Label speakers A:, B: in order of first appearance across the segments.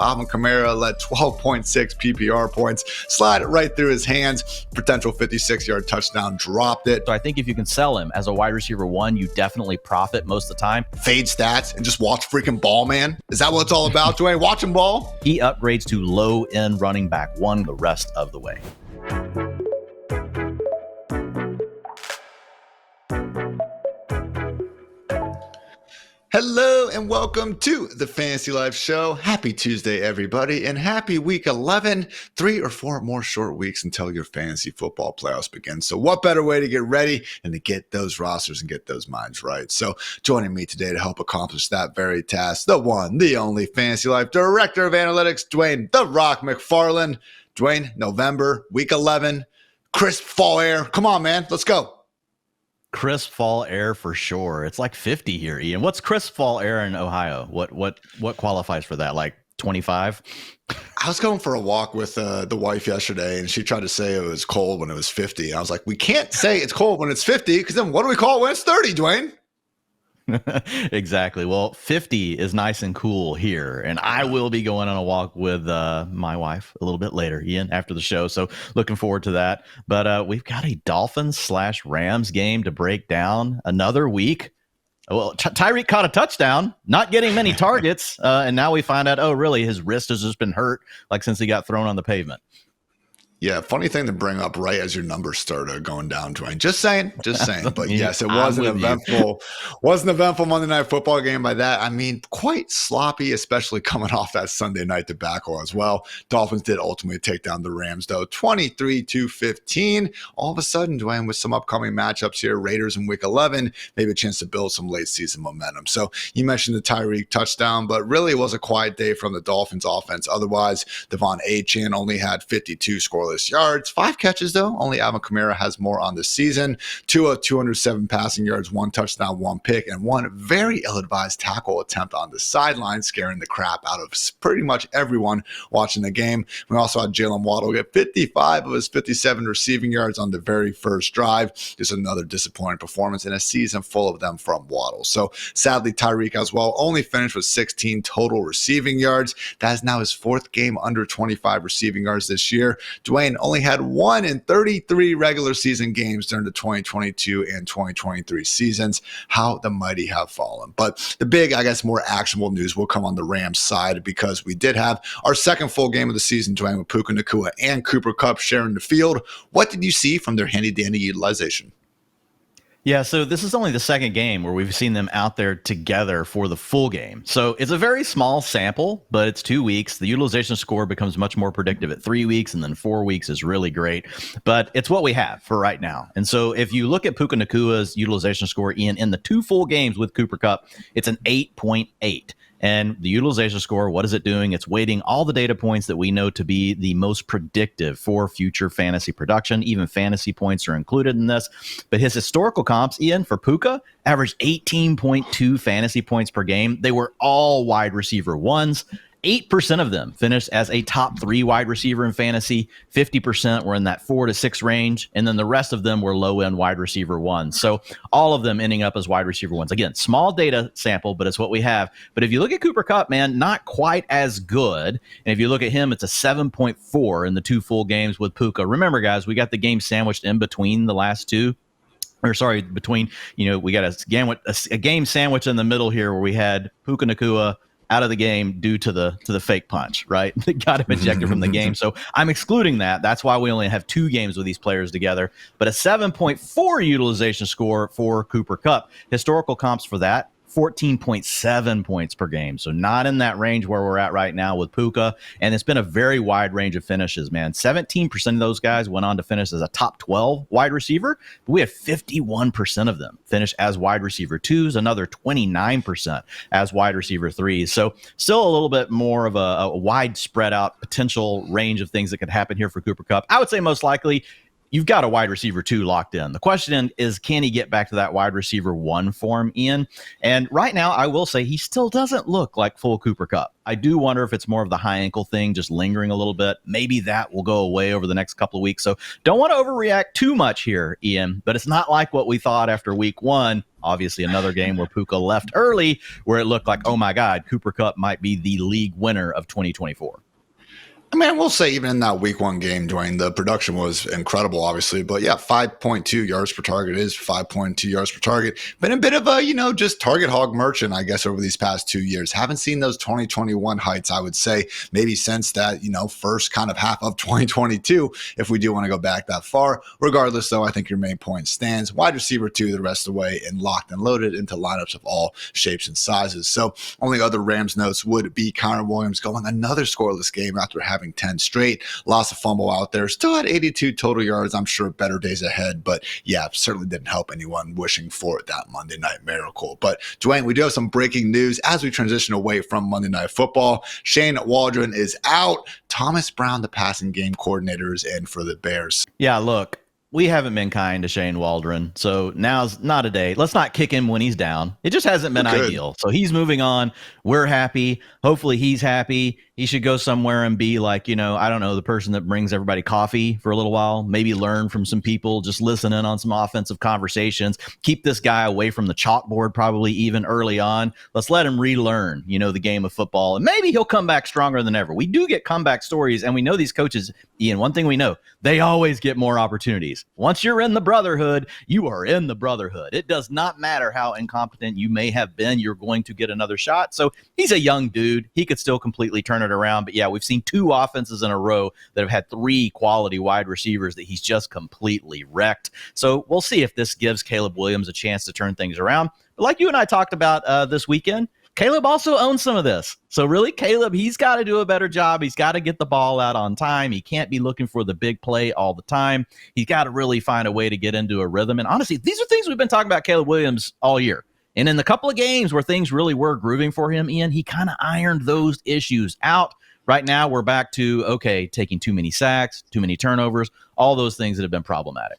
A: Alvin Kamara led 12.6 PPR points, slide it right through his hands. Potential 56-yard touchdown, dropped it.
B: So I think if you can sell him as a wide receiver one, you definitely profit most of the time.
A: Fade stats and just watch freaking ball, man. Is that what it's all about, Dwain? Watching ball?
B: He upgrades to low-end running back one the rest of the way.
A: Hello and welcome to the Fantasy Life Show. Happy Tuesday, everybody, and happy week 11. 3 or 4 more short weeks until your fantasy football playoffs begin. So what better way to get ready than to get those rosters and get those minds right? So joining me today to help accomplish that very task, the one, the only Fantasy Life Director of Analytics, Dwain "The Rock" McFarland. Dwain, November, week 11, crisp fall air. Come on, man, let's go.
B: Crisp fall air for sure. It's like 50 here, Ian. What's crisp fall air in Ohio? What qualifies for that? Like 25?
A: I was going for a walk with the wife yesterday, and she tried to say it was cold when it was 50. I was like, we can't say it's cold when it's 50, because then what do we call it when it's 30, Dwain?
B: Exactly. Well, 50 is nice and cool here, and I will be going on a walk with my wife a little bit later, Ian, after the show. So looking forward to that. But we've got a Dolphins/Rams game to break down. Another week. Well, Tyreek caught a touchdown, not getting many targets, and now we find out, oh, really, his wrist has just been hurt, like since he got thrown on the pavement.
A: Yeah, funny thing to bring up right as your numbers started going down, Dwain. Just saying. But yes, it was an eventful Monday Night Football game. By that, I mean quite sloppy, especially coming off that Sunday night debacle as well. Dolphins did ultimately take down the Rams, though, 23-15. All of a sudden, Dwain, with some upcoming matchups here, Raiders in week 11, maybe a chance to build some late season momentum. So you mentioned the Tyreek touchdown, but really it was a quiet day from the Dolphins offense. Otherwise, Devon Achane only had 52 scoreless yards, 5 catches though. Only Alvin Kamara has more on this season. 207 passing yards, 1 touchdown, 1 pick, and 1 very ill-advised tackle attempt on the sideline, scaring the crap out of pretty much everyone watching the game. We also had Jalen Waddle get 55 of his 57 receiving yards on the very first drive. Just another disappointing performance in a season full of them from Waddle. So sadly, Tyreek as well only finished with 16 total receiving yards. That is now his 4th game under 25 receiving yards this year. Dwain only had 1 in 33 regular season games during the 2022 and 2023 seasons. How the mighty have fallen. But the big, I guess, more actionable news will come on the Rams side, because we did have our second full game of the season, Dwain, with Puka Nacua and Cooper Kupp sharing the field. What did you see from their handy-dandy utilization?
B: Yeah, so this is only the second game where we've seen them out there together for the full game. So it's a very small sample, but it's 2 weeks. The utilization score becomes much more predictive at 3 weeks, and then 4 weeks is really great. But it's what we have for right now. And so if you look at Puka Nacua's utilization score, Ian, in the 2 full games with Cooper Kupp, it's an 8.8. And the utilization score, what is it doing? It's weighting all the data points that we know to be the most predictive for future fantasy production. Even fantasy points are included in this. But his historical comps, Ian, for Puka, averaged 18.2 fantasy points per game. They were all wide receiver ones. 8% of them finished as a top 3 wide receiver in fantasy. 50% were in that 4 to 6 range. And then the rest of them were low-end wide receiver ones. So all of them ending up as wide receiver ones. Again, small data sample, but it's what we have. But if you look at Cooper Kupp, man, not quite as good. And if you look at him, it's a 7.4 in the 2 full games with Puka. Remember, guys, we got the game sandwiched in between the last 2. We got a game sandwich in the middle here where we had Puka Nacua out of the game due to the fake punch, right? They got him ejected from the game. So I'm excluding that. That's why we only have 2 games with these players together. But a 7.4 utilization score for Cooper Kupp. Historical comps for that, 14.7 points per game. So not in that range where we're at right now with Puka. And it's been a very wide range of finishes, man. 17% of those guys went on to finish as a top 12 wide receiver. But we had 51% of them finish as wide receiver 2s, another 29% as wide receiver 3s. So still a little bit more of a wide spread out potential range of things that could happen here for Cooper Kupp. I would say most likely you've got a wide receiver 2 locked in. The question is, can he get back to that wide receiver 1 form, Ian? And right now, I will say he still doesn't look like full Cooper Kupp. I do wonder if it's more of the high ankle thing, just lingering a little bit. Maybe that will go away over the next couple of weeks. So don't want to overreact too much here, Ian, but it's not like what we thought after week 1. Obviously, another game where Puka left early, where it looked like, oh my God, Cooper Kupp might be the league winner of 2024.
A: I mean, I will say even in that week 1 game, Dwain, the production was incredible, obviously. But yeah, 5.2 yards per target is 5.2 yards per target. Been a bit of a, just target hog merchant, I guess, over these past 2 years. Haven't seen those 2021 heights, I would say, maybe since that, first kind of half of 2022, if we do want to go back that far. Regardless, though, I think your main point stands. Wide receiver 2 the rest of the way and locked and loaded into lineups of all shapes and sizes. So only other Rams notes would be Connor Williams going another scoreless game after having 10 straight, lost a fumble out there, still had 82 total yards. I'm sure better days ahead, but yeah, certainly didn't help anyone wishing for that Monday night miracle. But Dwain, we do have some breaking news as we transition away from Monday Night Football. Shane Waldron is out. Thomas Brown, the passing game coordinator, is in for the Bears.
B: Yeah, look, we haven't been kind to Shane Waldron, so now's not a day. Let's not kick him when he's down. It just hasn't been ideal. So he's moving on. We're happy. Hopefully he's happy. He should go somewhere and be like, I don't know, the person that brings everybody coffee for a little while, maybe learn from some people, just listen in on some offensive conversations, keep this guy away from the chalkboard probably even early on. Let's let him relearn, the game of football, and maybe he'll come back stronger than ever. We do get comeback stories, and we know these coaches, Ian, one thing we know, they always get more opportunities. Once you're in the brotherhood, you are in the brotherhood. It does not matter how incompetent you may have been, you're going to get another shot. So he's a young dude. He could still completely turn it around. But yeah, we've seen 2 offenses in a row that have had 3 quality wide receivers that he's just completely wrecked. So we'll see if this gives Caleb Williams a chance to turn things around. But like you and I talked about this weekend, Caleb also owns some of this. So really, Caleb, he's got to do a better job. He's got to get the ball out on time. He can't be looking for the big play all the time. He's got to really find a way to get into a rhythm. And honestly, these are things we've been talking about Caleb Williams all year. And in the couple of games where things really were grooving for him, Ian, he kind of ironed those issues out. Right now, we're back to, taking too many sacks, too many turnovers, all those things that have been problematic.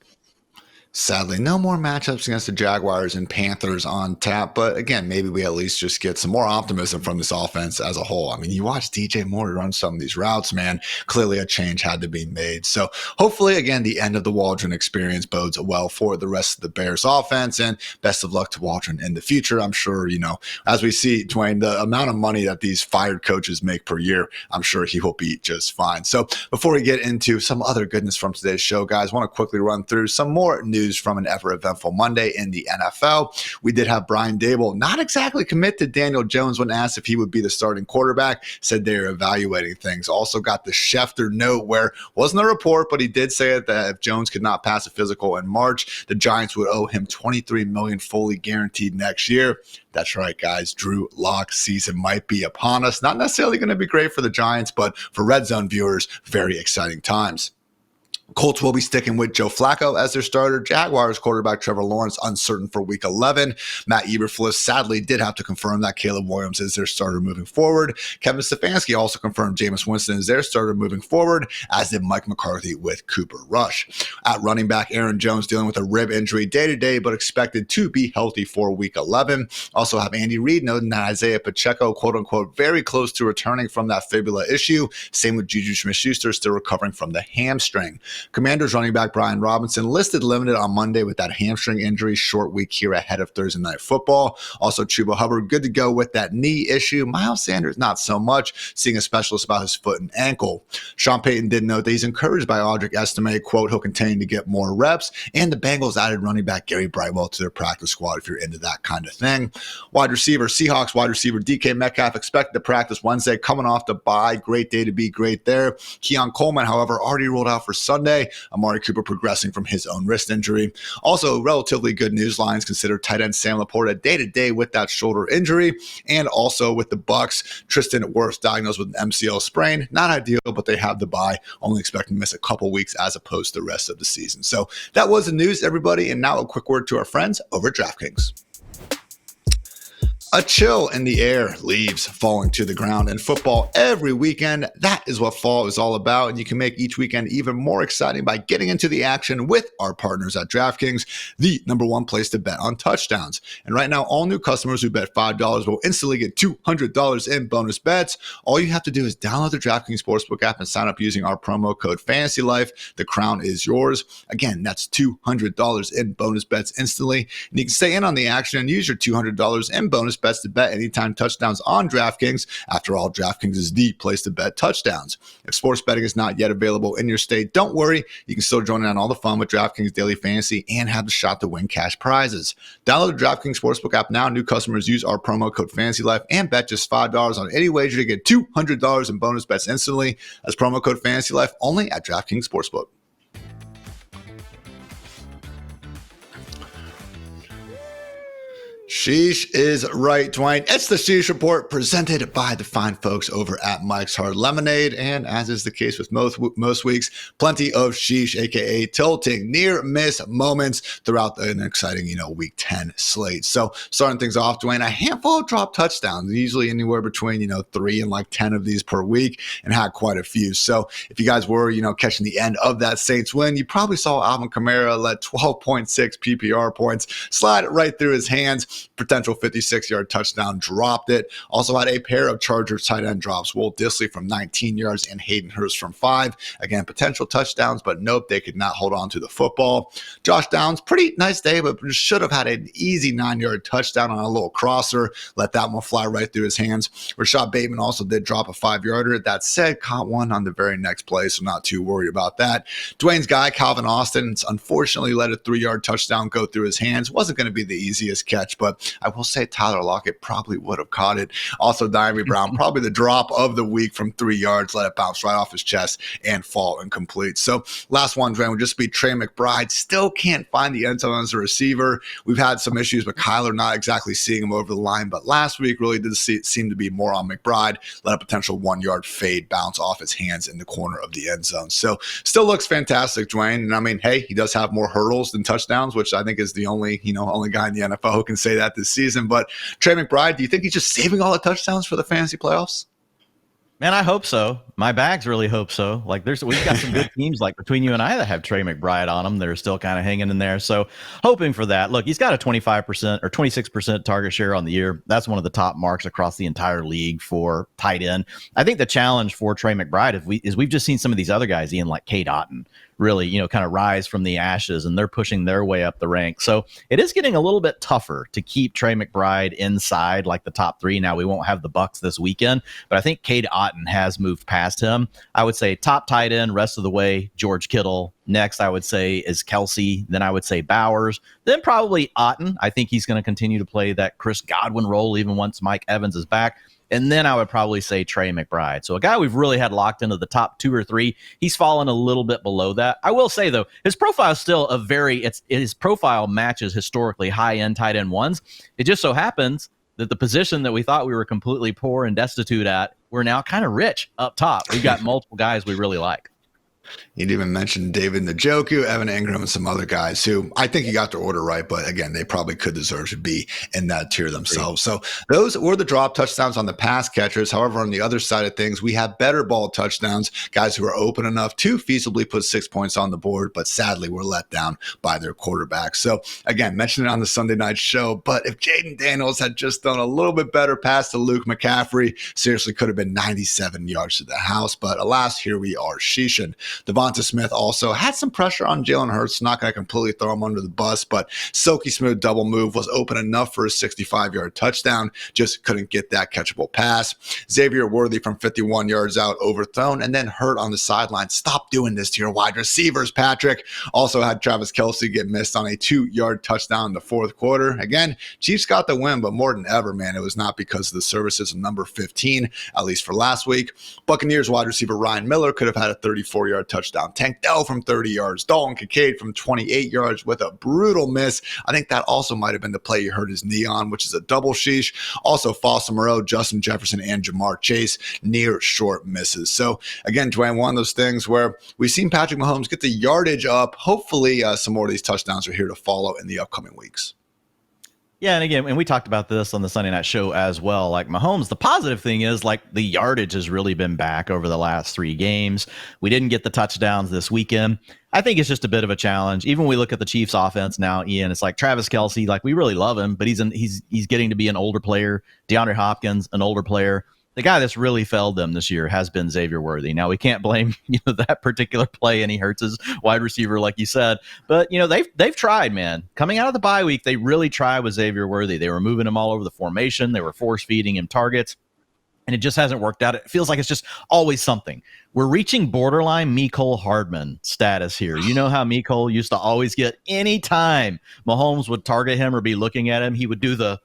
A: Sadly, no more matchups against the Jaguars and Panthers on tap. But again, maybe we at least just get some more optimism from this offense as a whole. I mean, you watch DJ Moore run some of these routes, man. Clearly a change had to be made. So hopefully, again, the end of the Waldron experience bodes well for the rest of the Bears offense. And best of luck to Waldron in the future. I'm sure, as we see, Dwain, the amount of money that these fired coaches make per year, I'm sure he will be just fine. So before we get into some other goodness from today's show, guys, I want to quickly run through some more news from an ever eventful Monday in the NFL. We did have Brian Daboll not exactly commit to Daniel Jones when asked if he would be the starting quarterback, said they're evaluating things. Also got the Schefter note where wasn't a report, but he did say that if Jones could not pass a physical in March, the Giants would owe him $23 million fully guaranteed next year. That's right, guys. Drew Lock season might be upon us. Not necessarily going to be great for the Giants, but for Red Zone viewers, very exciting times. Colts will be sticking with Joe Flacco as their starter. Jaguars quarterback Trevor Lawrence uncertain for Week 11. Matt Eberflus sadly did have to confirm that Caleb Williams is their starter moving forward. Kevin Stefanski also confirmed Jameis Winston is their starter moving forward, as did Mike McCarthy with Cooper Rush. At running back, Aaron Jones dealing with a rib injury day-to-day, but expected to be healthy for Week 11. Also have Andy Reid noting that Isaiah Pacheco, quote-unquote, very close to returning from that fibula issue. Same with Juju Smith-Schuster, still recovering from the hamstring. Commanders running back Brian Robinson listed limited on Monday with that hamstring injury. Short week here ahead of Thursday Night Football. Also, Chuba Hubbard good to go with that knee issue. Miles Sanders not so much, seeing a specialist about his foot and ankle. Sean Payton did note that he's encouraged by Audric Estime, quote, he'll continue to get more reps. And the Bengals added running back Gary Brightwell to their practice squad if you're into that kind of thing. Wide receiver, Seahawks wide receiver DK Metcalf expected to practice Wednesday, coming off the bye. Great day to be great there. Keon Coleman, however, already ruled out for Sunday. Amari Cooper progressing from his own wrist injury. Also, relatively good news lines consider tight end Sam Laporta day-to-day with that shoulder injury. And also with the Bucs, Tristan Wirfs diagnosed with an MCL sprain. Not ideal, but they have the bye. Only expecting to miss a couple weeks as opposed to the rest of the season. So that was the news, everybody. And now a quick word to our friends over at DraftKings. A chill in the air, leaves falling to the ground, and football every weekend. That is what fall is all about, and you can make each weekend even more exciting by getting into the action with our partners at DraftKings, the #1 place to bet on touchdowns. And right now, all new customers who bet $5 will instantly get $200 in bonus bets. All you have to do is download the DraftKings Sportsbook app and sign up using our promo code FANTASYLIFE. The crown is yours. Again, that's $200 in bonus bets instantly, and you can stay in on the action and use your $200 in bonus bets to bet anytime touchdowns on DraftKings. After all, DraftKings is the place to bet touchdowns. If sports betting is not yet available in your state, don't worry. You can still join in on all the fun with DraftKings Daily Fantasy and have the shot to win cash prizes. Download the DraftKings Sportsbook app now. New customers use our promo code FANTASYLIFE and bet just $5 on any wager to get $200 in bonus bets instantly. That's promo code FANTASYLIFE only at DraftKings Sportsbook. Sheesh is right, Dwain. It's the Sheesh Report presented by the fine folks over at Mike's Hard Lemonade. And as is the case with most weeks, plenty of Sheesh, a.k.a. tilting near-miss moments throughout an exciting, Week 10 slate. So starting things off, Dwain, a handful of drop touchdowns, usually anywhere between, 3 and 10 of these per week, and had quite a few. So if you guys were, catching the end of that Saints win, you probably saw Alvin Kamara let 12.6 PPR points slide right through his hands. Potential 56-yard touchdown, dropped it. Also had a pair of Chargers tight end drops. Will Dissly from 19 yards and Hayden Hurst from 5. Again, potential touchdowns, but nope, they could not hold on to the football. Josh Downs, pretty nice day, but should have had an easy 9-yard touchdown on a little crosser. Let that one fly right through his hands. Rashad Bateman also did drop a 5-yarder. That said, caught one on the very next play, so not too worried about that. Dwayne's guy, Calvin Austin, unfortunately let a 3-yard touchdown go through his hands. Wasn't going to be the easiest catch, but I will say Tyler Lockett probably would have caught it. Also, Diami Brown, probably the drop of the week from 3 yards, let it bounce right off his chest and fall incomplete. So last one, Dwayne, would just be Trey McBride. Still can't find the end zone as a receiver. We've had some issues with Kyler not exactly seeing him over the line, but last week really did seem to be more on McBride. Let a potential 1-yard fade bounce off his hands in the corner of the end zone. So still looks fantastic, Dwayne. And I mean, hey, he does have more hurdles than touchdowns, which I think is the only guy in the NFL who can say that this season. But Trey McBride, do you think he's just saving all the touchdowns for the fantasy playoffs?
B: Man, I hope so. My bags really hope so. We've got some good teams between you and I that have Trey McBride on them that are still kind of hanging in there. So hoping for that. Look, he's got a 25% or 26% target share on the year. That's one of the top marks across the entire league for tight end. I think the challenge for Trey McBride is we've just seen some of these other guys, Ian, like Cade Otton, really, kind of rise from the ashes, and they're pushing their way up the ranks. So it is getting a little bit tougher to keep Trey McBride inside the top 3. Now, we won't have the Bucs this weekend, but I think Cade Otton has moved past him. I would say top tight end rest of the way, George Kittle. Next, I would say is Kelsey. Then I would say Bowers. Then probably Otton. I think he's going to continue to play that Chris Godwin role even once Mike Evans is back. And then I would probably say Trey McBride. So a guy we've really had locked into the top 2 or 3. He's fallen a little bit below that. I will say, though, his profile is still his profile matches historically high-end tight end ones. It just so happens that the position that we thought we were completely poor and destitute at, we're now kind of rich up top. We've got multiple guys we really like.
A: You'd even mentioned David Njoku, Evan Ingram, and some other guys who I think you got their order right, but again, they probably could deserve to be in that tier themselves. So those were the drop touchdowns on the pass catchers. However, on the other side of things, we have better ball touchdowns, guys who are open enough to feasibly put 6 points on the board, but sadly were let down by their quarterback. So again, mentioned it on the Sunday night show, but if Jaden Daniels had just done a little bit better pass to Luke McCaffrey, seriously could have been 97 yards to the house. But alas, here we are, sheeshing. Devonta Smith also had some pressure on Jalen Hurts, not going to completely throw him under the bus, but silky smooth double move was open enough for a 65-yard touchdown, just couldn't get that catchable pass. Xavier Worthy from 51 yards out, overthrown, and then hurt on the sideline. Stop doing this to your wide receivers, Patrick. Also had Travis Kelce get missed on a 2-yard touchdown in the fourth quarter. Again, Chiefs got the win, but more than ever, man, it was not because of the services of number 15, at least for last week. Buccaneers wide receiver Ryan Miller could have had a 34-yard touchdown. Tank Dell from 30 yards. Dalton Kincaid from 28 yards with a brutal miss. I think that also might have been the play he hurt his knee on, which is a double sheesh. Also, Foster Moreau, Justin Jefferson, and Jamar Chase near short misses. So, again, Dwayne, one of those things where we've seen Patrick Mahomes get the yardage up. Hopefully, some more of these touchdowns are here to follow in the upcoming weeks.
B: Yeah, and again, and we talked about this on the Sunday night show as well. Like Mahomes, the positive thing is like the yardage has really been back over the last 3 games. We didn't get the touchdowns this weekend. I think it's just a bit of a challenge. Even when we look at the Chiefs offense now, Ian, it's like Travis Kelce, like we really love him, but he's getting to be an older player. DeAndre Hopkins, an older player. The guy that's really failed them this year has been Xavier Worthy. Now we can't blame that particular play, and he hurts his wide receiver, like you said. But they've tried, man. Coming out of the bye week, they really tried with Xavier Worthy. They were moving him all over the formation. They were force feeding him targets, and it just hasn't worked out. It feels like it's just always something. We're reaching borderline Mecole Hardman status here. You know how Mecole used to always get any time Mahomes would target him or be looking at him, he would do the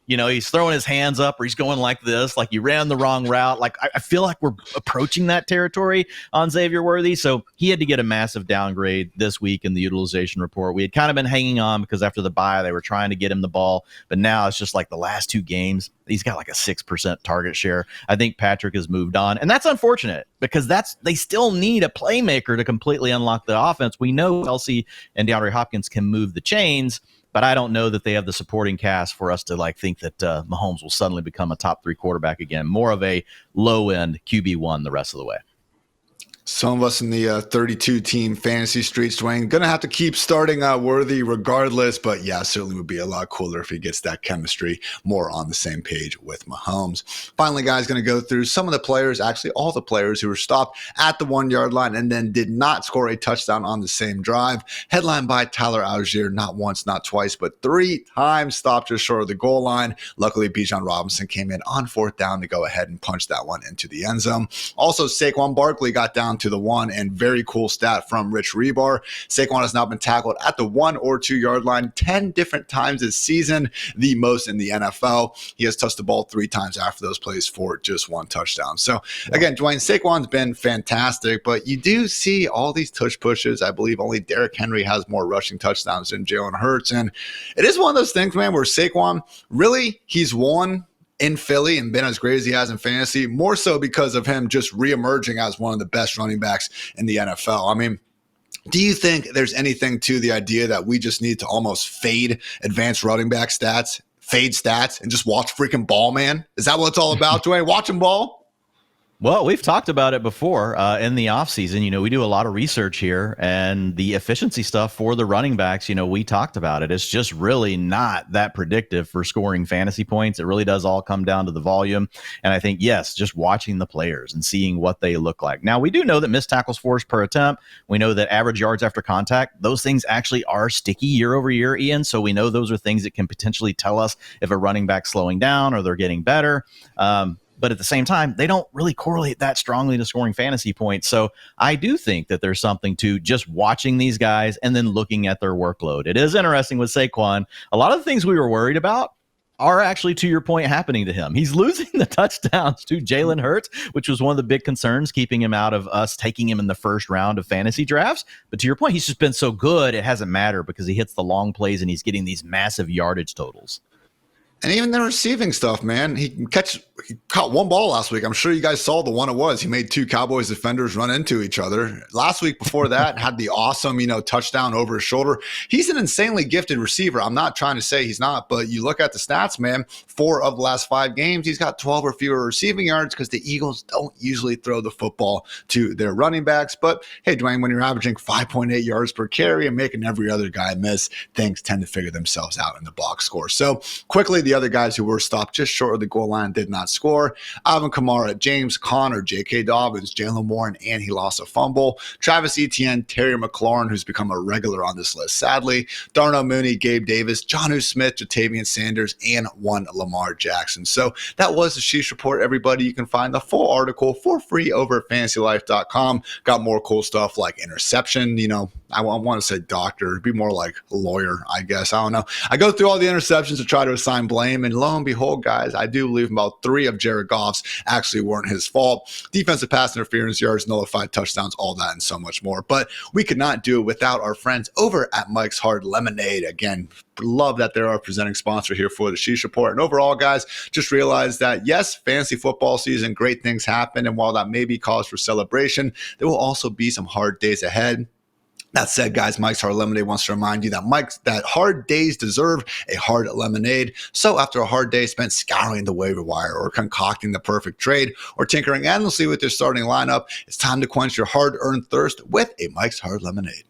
B: he's throwing his hands up or he's going like this, like you ran the wrong route. Like I feel like we're approaching that territory on Xavier Worthy. So he had to get a massive downgrade this week in the utilization report. We had kind of been hanging on because after the bye, they were trying to get him the ball. But now it's just like the last 2 games, he's got like a 6% target share. I think Patrick has moved on. And that's unfortunate because they still need a playmaker to completely unlock the offense. We know Kelce and DeAndre Hopkins can move the chains, but I don't know that they have the supporting cast for us to like think that Mahomes will suddenly become a top 3 quarterback again. More of a low end QB1 the rest of the way.
A: Some of us in the 32-team fantasy streets, Dwain, going to have to keep starting Worthy regardless. But yeah, certainly would be a lot cooler if he gets that chemistry more on the same page with Mahomes. Finally, guys, going to go through some of the players, actually all the players who were stopped at the 1-yard line and then did not score a touchdown on the same drive. Headlined by Tyler Algier, not once, not twice, but 3 times stopped just short of the goal line. Luckily, Bijan Robinson came in on 4th down to go ahead and punch that one into the end zone. Also, Saquon Barkley got down to the 1, and very cool stat from Rich Rebar. Saquon has now been tackled at the 1 or 2 yard line 10 different times this season, the most in the NFL. He has touched the ball 3 times after those plays for just 1 touchdown. So again, Dwayne, Saquon's been fantastic, but you do see all these tush pushes. I believe only Derrick Henry has more rushing touchdowns than Jalen Hurts. And it is one of those things, man, where Saquon really, he's won in Philly and been as great as he has in fantasy, more so because of him just reemerging as one of the best running backs in the NFL. I mean, do you think there's anything to the idea that we just need to almost fade advanced running back stats, fade stats, and just watch freaking ball, man? Is that what it's all about, Dwayne? Watching ball?
B: Well, we've talked about it before in the offseason. We do a lot of research here, and the efficiency stuff for the running backs, we talked about it. It's just really not that predictive for scoring fantasy points. It really does all come down to the volume. And I think, yes, just watching the players and seeing what they look like. Now, we do know that missed tackles forced per attempt. We know that average yards after contact, those things actually are sticky year over year, Ian. So we know those are things that can potentially tell us if a running back's slowing down or they're getting better. But at the same time, they don't really correlate that strongly to scoring fantasy points. So I do think that there's something to just watching these guys and then looking at their workload. It is interesting with Saquon. A lot of the things we were worried about are actually, to your point, happening to him. He's losing the touchdowns to Jalen Hurts, which was one of the big concerns, keeping him out of us taking him in the first round of fantasy drafts. But to your point, he's just been so good, it hasn't mattered because he hits the long plays and he's getting these massive yardage totals.
A: And even the receiving stuff, man. He caught 1 ball last week. I'm sure you guys saw the one it was. He made 2 Cowboys defenders run into each other. Last week before that, had the awesome, touchdown over his shoulder. He's an insanely gifted receiver. I'm not trying to say he's not, but you look at the stats, man. 4 of the last 5 games, he's got 12 or fewer receiving yards because the Eagles don't usually throw the football to their running backs. But hey, Dwayne, when you're averaging 5.8 yards per carry and making every other guy miss, things tend to figure themselves out in the box score. So quickly, the other guys who were stopped just short of the goal line did not score. Alvin Kamara, James Conner, J.K. Dobbins, Jalen Warren, and he lost a fumble. Travis Etienne, Terry McLaurin, who's become a regular on this list, sadly. Darnell Mooney, Gabe Davis, Jonnu Smith, Jatavian Sanders, and 1 Lamar Jackson. So that was the Sheesh Report, everybody. You can find the full article for free over at FantasyLife.com. Got more cool stuff like interception, I want to say doctor. It'd be more like lawyer, I guess. I don't know. I go through all the interceptions to try to assign blame, and lo and behold, guys, I do believe about 3 of Jared Goff's actually weren't his fault. Defensive pass interference, yards, nullified touchdowns, all that and so much more. But we could not do it without our friends over at Mike's Hard Lemonade. Again, love that they're our presenting sponsor here for the Sheesh Report. And overall, guys, just realize that, yes, fantasy football season, great things happen. And while that may be cause for celebration, there will also be some hard days ahead. That said, guys, Mike's Hard Lemonade wants to remind you that hard days deserve a hard lemonade. So after a hard day spent scouring the waiver wire or concocting the perfect trade or tinkering endlessly with your starting lineup, it's time to quench your hard-earned thirst with a Mike's Hard Lemonade.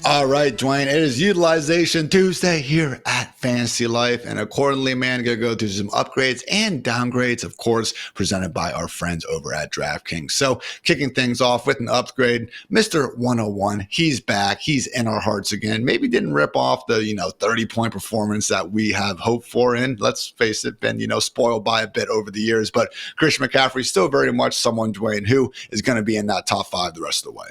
A: All right, Dwain, it is Utilization Tuesday here at FantasyLife, and accordingly, man, going to go through some upgrades and downgrades, of course, presented by our friends over at DraftKings. So kicking things off with an upgrade, Mr. 101, he's back. He's in our hearts again. Maybe didn't rip off the, 30-point performance that we have hoped for, and let's face it, been, spoiled by a bit over the years, but Christian McCaffrey still very much someone, Dwain, who is going to be in that top 5 the rest of the way.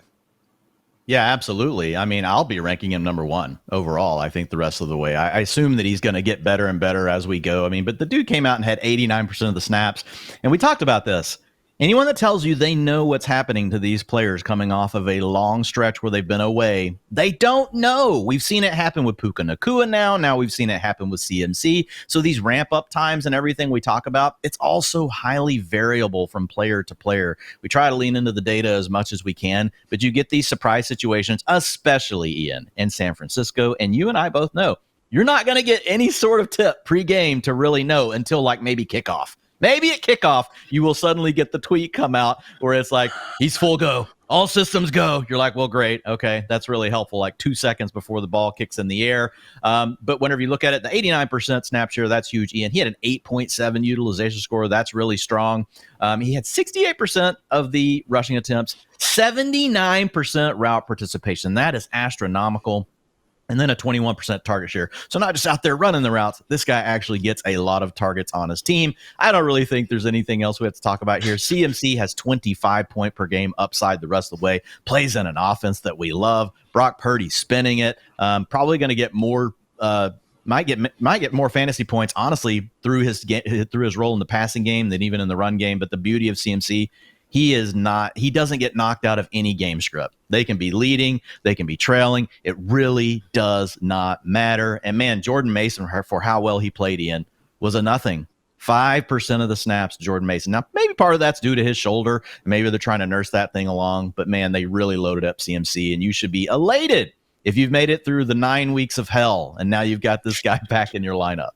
B: Yeah, absolutely. I mean, I'll be ranking him number 1 overall, I think, the rest of the way. I assume that he's going to get better and better as we go. I mean, but the dude came out and had 89% of the snaps. And we talked about this. Anyone that tells you they know what's happening to these players coming off of a long stretch where they've been away, they don't know. We've seen it happen with Puka Nacua now. Now we've seen it happen with CMC. So these ramp-up times and everything we talk about, it's also highly variable from player to player. We try to lean into the data as much as we can, but you get these surprise situations, especially, Ian, in San Francisco. And you and I both know you're not going to get any sort of tip pregame to really know until like maybe kickoff. Maybe at kickoff, you will suddenly get the tweet come out where it's like, he's full go. All systems go. You're like, well, great. Okay, that's really helpful. Like 2 seconds before the ball kicks in the air. But whenever you look at it, the 89% snap share, that's huge. Ian, he had an 8.7 utilization score. That's really strong. He had 68% of the rushing attempts, 79% route participation. That is astronomical. And then a 21% target share. So not just out there running the routes, this guy actually gets a lot of targets on his team. I don't really think there's anything else we have to talk about here. CMC has 25 point per game upside the rest of the way, plays in an offense that we love. Brock Purdy spinning it. Probably going to get more, might get more fantasy points, honestly, through his role in the passing game than even in the run game. But the beauty of CMC, he doesn't get knocked out of any game script. They can be leading, they can be trailing. It really does not matter. And man, Jordan Mason, for how well he played, Ian, was a nothing. 5% of the snaps, Jordan Mason. Now, maybe part of that's due to his shoulder. Maybe they're trying to nurse that thing along. But man, they really loaded up CMC, and you should be elated if you've made it through the 9 weeks of hell, and now you've got this guy back in your lineup.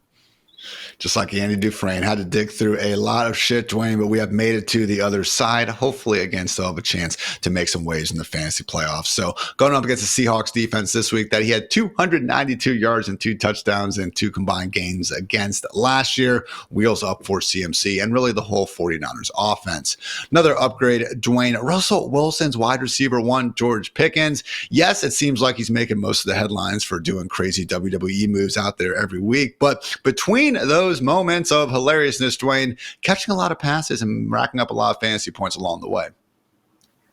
A: Just like Andy Dufresne, had to dig through a lot of shit, Dwain, but we have made it to the other side. Hopefully, again, still have a chance to make some waves in the fantasy playoffs. So going up against the Seahawks defense this week that he had 292 yards and 2 touchdowns in 2 combined games against last year. Wheels up for CMC and really the whole 49ers offense. Another upgrade, Dwain, Russell Wilson's wide receiver 1, George Pickens. Yes, it seems like he's making most of the headlines for doing crazy WWE moves out there every week, but between those moments of hilariousness, Dwain, catching a lot of passes and racking up a lot of fantasy points along the way.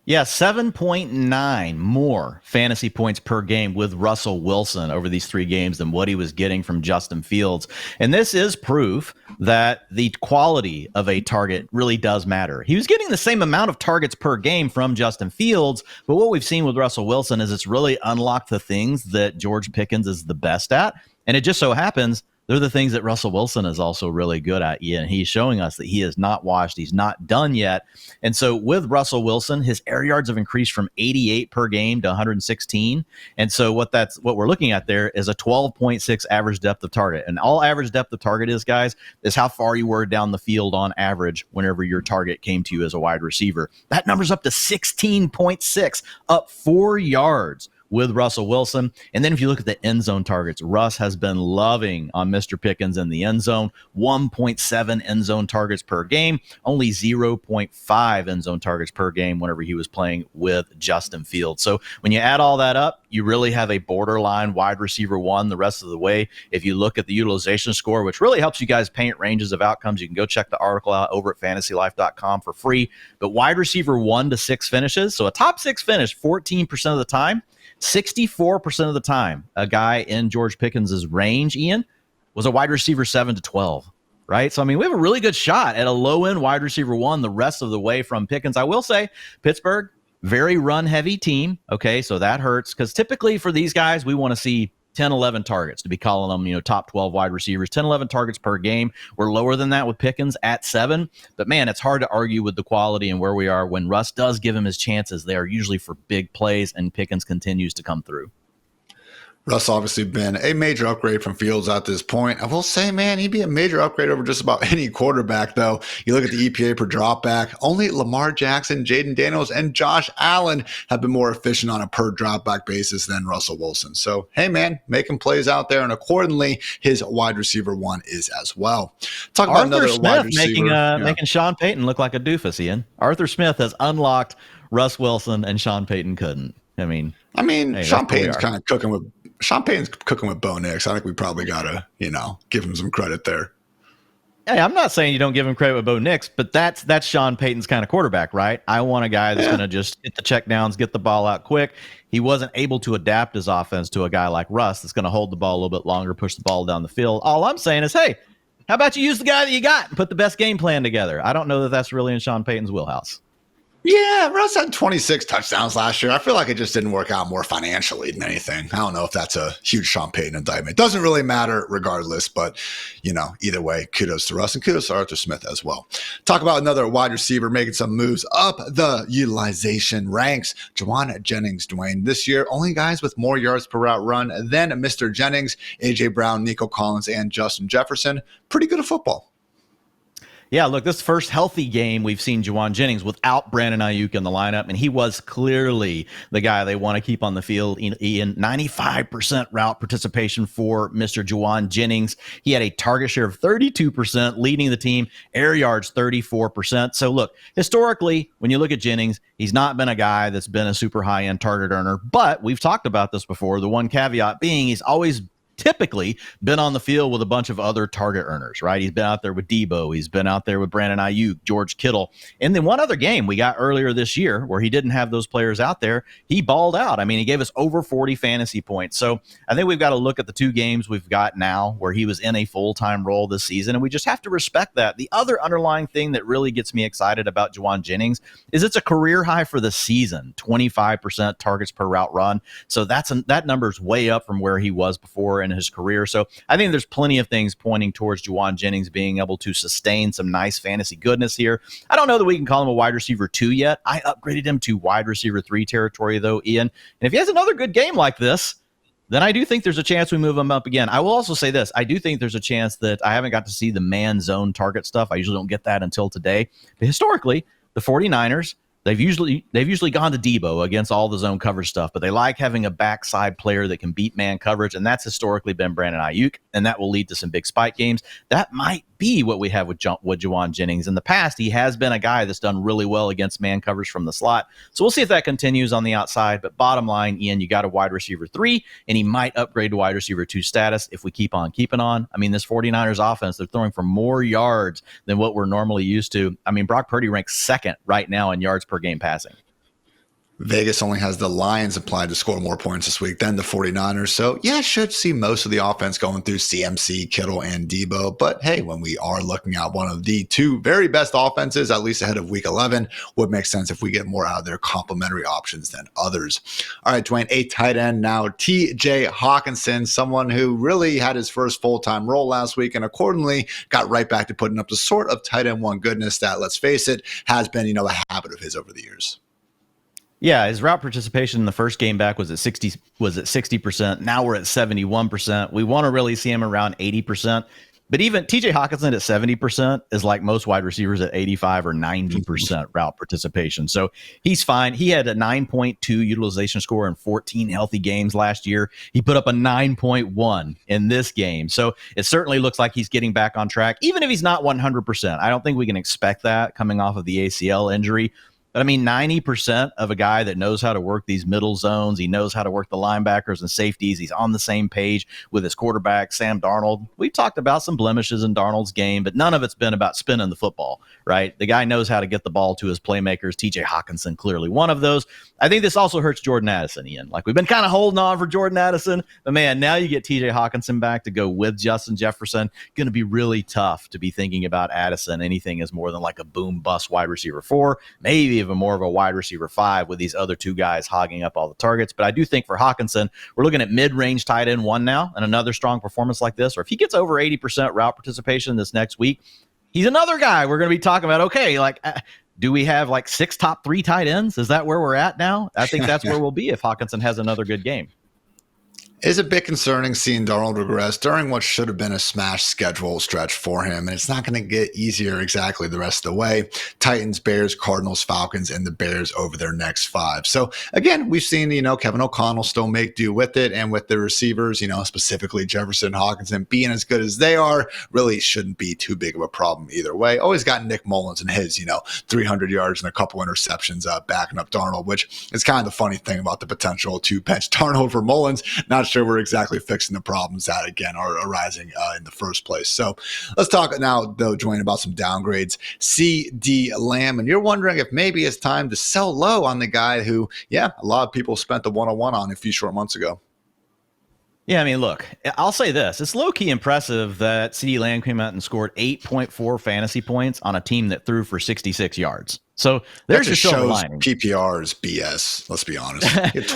B: Yeah, 7.9 more fantasy points per game with Russell Wilson over these 3 games than what he was getting from Justin Fields. And this is proof that the quality of a target really does matter. He was getting the same amount of targets per game from Justin Fields, but what we've seen with Russell Wilson is it's really unlocked the things that George Pickens is the best at. And it just so happens they're the things that Russell Wilson is also really good at. Yeah, and he's showing us that he is not washed. He's not done yet. And so with Russell Wilson, his air yards have increased from 88 per game to 116. And so what we're looking at there is a 12.6 average depth of target. And all average depth of target is, guys, is how far you were down the field on average whenever your target came to you as a wide receiver. That number's up to 16.6, up 4 yards with Russell Wilson. And then if you look at the end zone targets, Russ has been loving on Mr. Pickens in the end zone, 1.7 end zone targets per game, only 0.5 end zone targets per game whenever he was playing with Justin Fields. So when you add all that up, you really have a borderline wide receiver 1 the rest of the way. If you look at the utilization score, which really helps you guys paint ranges of outcomes, you can go check the article out over at FantasyLife.com for free. But wide receiver 1 to 6 finishes, so a top 6 finish 14% of the time, 64% of the time, a guy in George Pickens' range, Ian, was a wide receiver 7 to 12, right? So, I mean, we have a really good shot at a low-end wide receiver 1 the rest of the way from Pickens. I will say, Pittsburgh, very run-heavy team, okay? So that hurts because typically for these guys, we want to see 10, 11 targets to be calling them, top 12 wide receivers, 10, 11 targets per game. We're lower than that with Pickens at 7. But, man, it's hard to argue with the quality and where we are when Russ does give him his chances. They are usually for big plays, and Pickens continues to come through.
A: Russ obviously been a major upgrade from Fields at this point. I will say, man, he'd be a major upgrade over just about any quarterback, though. You look at the EPA per dropback, only Lamar Jackson, Jaden Daniels, and Josh Allen have been more efficient on a per dropback basis than Russell Wilson. So, hey, man, making plays out there, and accordingly, his wide receiver 1 is as well. Talk about
B: Arthur
A: another
B: Smith
A: wide receiver.
B: making Sean Payton look like a doofus, Ian. Arthur Smith has unlocked Russ Wilson, and Sean Payton couldn't. Hey,
A: Sean Payton's kind of cooking with Bo Nix. I think we probably got to, give him some credit there.
B: Hey, I'm not saying you don't give him credit with Bo Nix, but that's Sean Payton's kind of quarterback, right? I want a guy that's going to just get the checkdowns, get the ball out quick. He wasn't able to adapt his offense to a guy like Russ that's going to hold the ball a little bit longer, push the ball down the field. All I'm saying is, hey, how about you use the guy that you got and put the best game plan together? I don't know that that's really in Sean Payton's wheelhouse.
A: Yeah, Russ had 26 touchdowns last year. I feel like it just didn't work out more financially than anything. I don't know if that's a huge Sean Payton indictment. It doesn't really matter regardless, but, either way, kudos to Russ and kudos to Arthur Smith as well. Talk about another wide receiver making some moves up the utilization ranks. Jennings, Dwain. This year, only guys with more yards per route run than Mr. Jennings, A.J. Brown, Nico Collins, and Justin Jefferson. Pretty good at football.
B: Yeah, look, this first healthy game we've seen Jennings without Brandon Ayuk in the lineup, and he was clearly the guy they want to keep on the field. In 95% route participation for Mr. Jennings. He had a target share of 32%, leading the team, air yards 34%. So look, historically, when you look at Jennings, he's not been a guy that's been a super high-end target earner, but we've talked about this before. The one caveat being he's always typically been on the field with a bunch of other target earners, right? He's been out there with Debo. He's been out there with Brandon Ayuk, George Kittle. And then one other game we got earlier this year where he didn't have those players out there, he balled out. He gave us over 40 fantasy points. So I think we've got to look at the 2 games we've got now where he was in a full-time role this season, and we just have to respect that. The other underlying thing that really gets me excited about Jennings is it's a career high for the season, 25% targets per route run. So that number's way up from where he was before in his career. So I think there's plenty of things pointing towards Jennings being able to sustain some nice fantasy goodness here. I don't know that we can call him a wide receiver 2 yet. I upgraded him to wide receiver 3 territory though, Ian. And if he has another good game like this, then I do think there's a chance we move him up again. I will also say this. I do think there's a chance that I haven't got to see the man zone target stuff. I usually don't get that until today. But historically, the 49ers, They've usually gone to Debo against all the zone coverage stuff, but they like having a backside player that can beat man coverage, and that's historically been Brandon Ayuk, and that will lead to some big spike games. That might be what we have with Jennings. In the past, he has been a guy that's done really well against man coverage from the slot. So we'll see if that continues on the outside. But bottom line, Ian, you got a wide receiver 3, and he might upgrade to wide receiver 2 status if we keep on keeping on. This 49ers offense, they're throwing for more yards than what we're normally used to. Brock Purdy ranks 2nd right now in yards per game passing.
A: Vegas only has the Lions applied to score more points this week than the 49ers. So, yeah, should see most of the offense going through CMC, Kittle, and Debo. But, hey, when we are looking at one of the 2 very best offenses, at least ahead of Week 11, would make sense if we get more out of their complementary options than others. All right, Dwain, a tight end now, Tyjae Hockenson, someone who really had his first full-time role last week and accordingly got right back to putting up the sort of tight end 1 goodness that, let's face it, has been, a habit of his over the years.
B: Yeah, his route participation in the first game back was at 60%. Now we're at 71%. We want to really see him around 80%. But even TJ Hockenson at 70% is like most wide receivers at 85 or 90% route participation. So he's fine. He had a 9.2 utilization score in 14 healthy games last year. He put up a 9.1 in this game. So it certainly looks like he's getting back on track, even if he's not 100%. I don't think we can expect that coming off of the ACL injury. But 90% of a guy that knows how to work these middle zones, he knows how to work the linebackers and safeties. He's on the same page with his quarterback, Sam Darnold. We've talked about some blemishes in Darnold's game, but none of it's been about spinning the football, right? The guy knows how to get the ball to his playmakers. TJ Hockenson, clearly one of those. I think this also hurts Jordan Addison, Ian. We've been kind of holding on for Jordan Addison, but man, now you get TJ Hockenson back to go with Justin Jefferson. Going to be really tough to be thinking about Addison anything as more than like a boom bust wide receiver 4, maybe of a more of a wide receiver 5 with these other two guys hogging up all the targets. But I do think for Hockenson, we're looking at mid-range tight end 1 now, and another strong performance like this, or if he gets over 80% route participation this next week, he's another guy we're going to be talking about. Okay, like, do we have like 6 top 3 tight ends? Is that where we're at now? I think that's where we'll be if Hockenson has another good game.
A: Is a bit concerning seeing Darnold regress during what should have been a smash schedule stretch for him, and it's not going to get easier exactly the rest of the way. Titans, Bears, Cardinals, Falcons, and the Bears over their next 5. So again, we've seen, Kevin O'Connell still make do with it, and with the receivers, specifically Jefferson, Hockenson being as good as they are, really shouldn't be too big of a problem either way. Always got Nick Mullins and his, 300 yards and a couple interceptions backing up Darnold, which is kind of the funny thing about the potential to bench Darnold for Mullins. Not sure we're exactly fixing the problems that, again, are arising in the first place. So let's talk now, though, Dwain, about some downgrades. CeeDee Lamb, and you're wondering if maybe it's time to sell low on the guy who, a lot of people spent the 101 on a few short months ago.
B: Yeah, I mean, look, I'll say this. It's low-key impressive that CeeDee Lamb came out and scored 8.4 fantasy points on a team that threw for 66 yards. So there's your silver lining.
A: PPR's BS, let's be honest.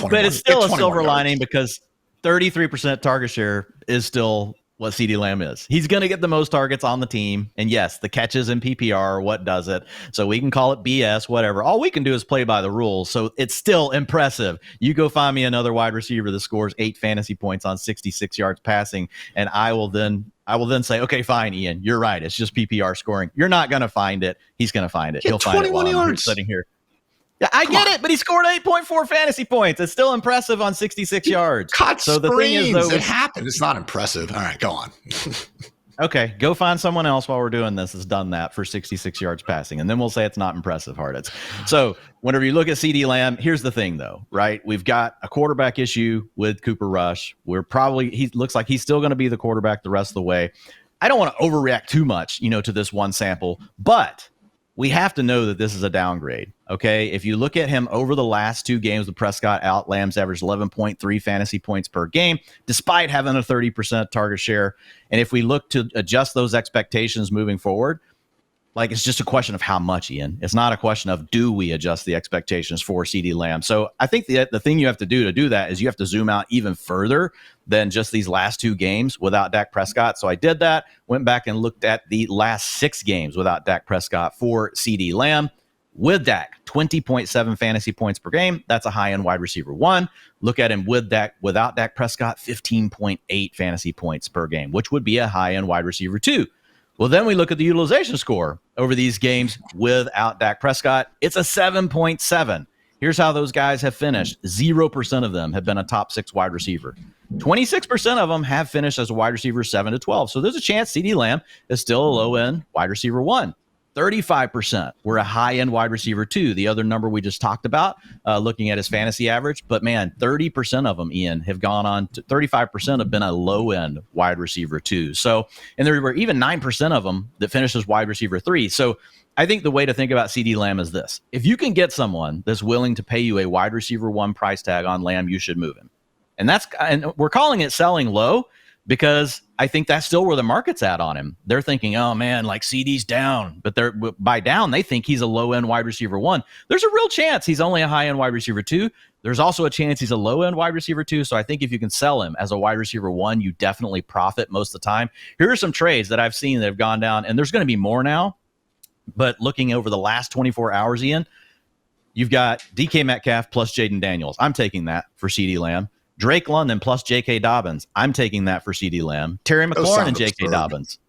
B: But it's still a silver lining because 33% target share is still what CeeDee Lamb is. He's going to get the most targets on the team. And yes, the catches in PPR are what does it. So we can call it BS, whatever. All we can do is play by the rules. So it's still impressive. You go find me another wide receiver that scores 8 fantasy points on 66 yards passing, and I will then say, okay, fine, Ian, you're right. It's just PPR scoring. You're not going to find it. He's going to find it. He'll find it while I'm sitting here. Yeah, I get it, but he scored 8.4 fantasy points. It's still impressive on 66 yards.
A: Caught so the thing is, though, it happened. It's not impressive. All right, go on.
B: Okay, go find someone else while we're doing this has done that for 66 yards passing, and then we'll say it's not impressive, Hartitz. So whenever you look at CeeDee Lamb, here's the thing, though, right? We've got a quarterback issue with Cooper Rush. He looks like he's still going to be the quarterback the rest of the way. I don't want to overreact too much, to this one sample, but we have to know that this is a downgrade, okay? If you look at him over the last 2 games with Prescott out, Lamb's averaged 11.3 fantasy points per game, despite having a 30% target share. And if we look to adjust those expectations moving forward, like, it's just a question of how much, Ian. It's not a question of do we adjust the expectations for CeeDee Lamb. So I think the thing you have to do that is you have to zoom out even further than just these last 2 games without Dak Prescott. So I did that, went back and looked at the last 6 games without Dak Prescott for CeeDee Lamb. With Dak, 20.7 fantasy points per game. That's a high-end wide receiver 1. Look at him with Dak, without Dak Prescott, 15.8 fantasy points per game, which would be a high-end wide receiver 2. Well, then we look at the utilization score over these games without Dak Prescott. It's a 7.7. Here's how those guys have finished. 0% of them have been a top 6 wide receiver. 26% of them have finished as a wide receiver 7 to 12. So there's a chance CeeDee Lamb is still a low-end wide receiver 1. 35% were a high-end wide receiver 2, the other number we just talked about, looking at his fantasy average. But, man, 30% of them, Ian, have gone on to 35% have been a low-end wide receiver 2. So, and there were even 9% of them that finished as wide receiver 3. So I think the way to think about CeeDee Lamb is this. If you can get someone that's willing to pay you a wide receiver 1 price tag on Lamb, you should move him. And we're calling it selling low, because I think that's still where the market's at on him. They're thinking, oh, man, like CeeDee's down. But by down, they think he's a low-end wide receiver 1. There's a real chance he's only a high-end wide receiver 2. There's also a chance he's a low-end wide receiver 2. So I think if you can sell him as a wide receiver 1, you definitely profit most of the time. Here are some trades that I've seen that have gone down, and there's going to be more now. But looking over the last 24 hours, Ian, you've got DK Metcalf plus Jaden Daniels. I'm taking that for CeeDee Lamb. Drake London plus J.K. Dobbins. I'm taking that for CeeDee Lamb. Terry McLaurin and J.K. Dobbins.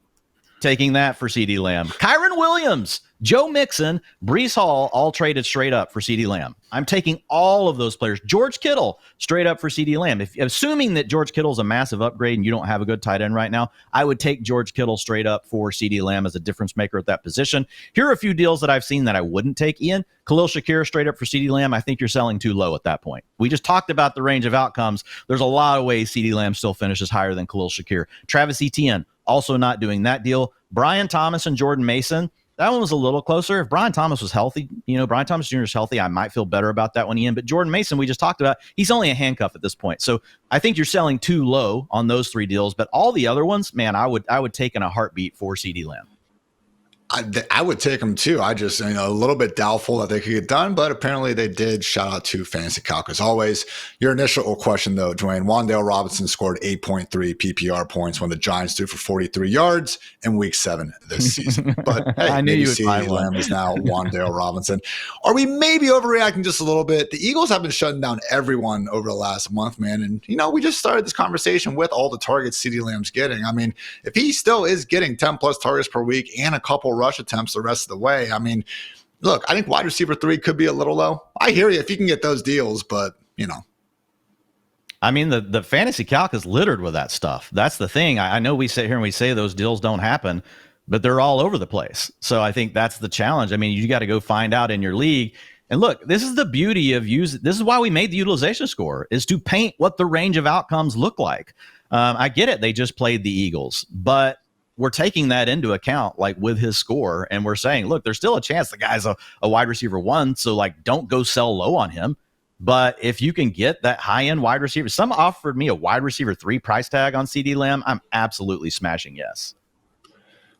B: Taking that for CeeDee Lamb. Kyron Williams, Joe Mixon, Breece Hall, all traded straight up for CeeDee Lamb. I'm taking all of those players. George Kittle, straight up for CeeDee Lamb. Assuming that George Kittle's a massive upgrade and you don't have a good tight end right now, I would take George Kittle straight up for CeeDee Lamb as a difference maker at that position. Here are a few deals that I've seen that I wouldn't take, Ian. Khalil Shakir straight up for CeeDee Lamb. I think you're selling too low at that point. We just talked about the range of outcomes. There's a lot of ways CeeDee Lamb still finishes higher than Khalil Shakir. Travis Etienne, also not doing that deal. Brian Thomas and Jordan Mason, that one was a little closer. If Brian Thomas was healthy, Brian Thomas Jr. is healthy, I might feel better about that one, Ian. But Jordan Mason, we just talked about, he's only a handcuff at this point. So I think you're selling too low on those 3 deals. But all the other ones, man, I would take in a heartbeat for CeeDee Lamb.
A: I would take them too. I just, a little bit doubtful that they could get done, but apparently they did. Shout out to Fantasy Calc as always. Your initial question though, Dwain, Wan'Dale Robinson scored 8.3 PPR points when the Giants threw for 43 yards in week 7 this season. But hey,
B: I knew
A: maybe
B: you would
A: CeeDee Lamb is now Wan'Dale Robinson. Are we maybe overreacting just a little bit? The Eagles have been shutting down everyone over the last month, man. And, we just started this conversation with all the targets CeeDee Lamb's getting. I mean, if he still is getting 10 plus targets per week and a couple rush attempts the rest of the way. I mean, look, I think wide receiver 3 could be a little low. I hear you if you can get those deals, but
B: I mean, the fantasy calc is littered with that stuff. That's the thing. I know we sit here and we say those deals don't happen, but they're all over the place. So I think that's the challenge. I mean, you got to go find out in your league. And look, this is the beauty of this is why we made the utilization score, is to paint what the range of outcomes look like. I get it. They just played the Eagles, but we're taking that into account, like with his score, and we're saying, look, there's still a chance the guy's a wide receiver 1, so like don't go sell low on him. But if you can get that high-end wide receiver, some offered me a wide receiver 3 price tag on CeeDee Lamb, I'm absolutely smashing yes.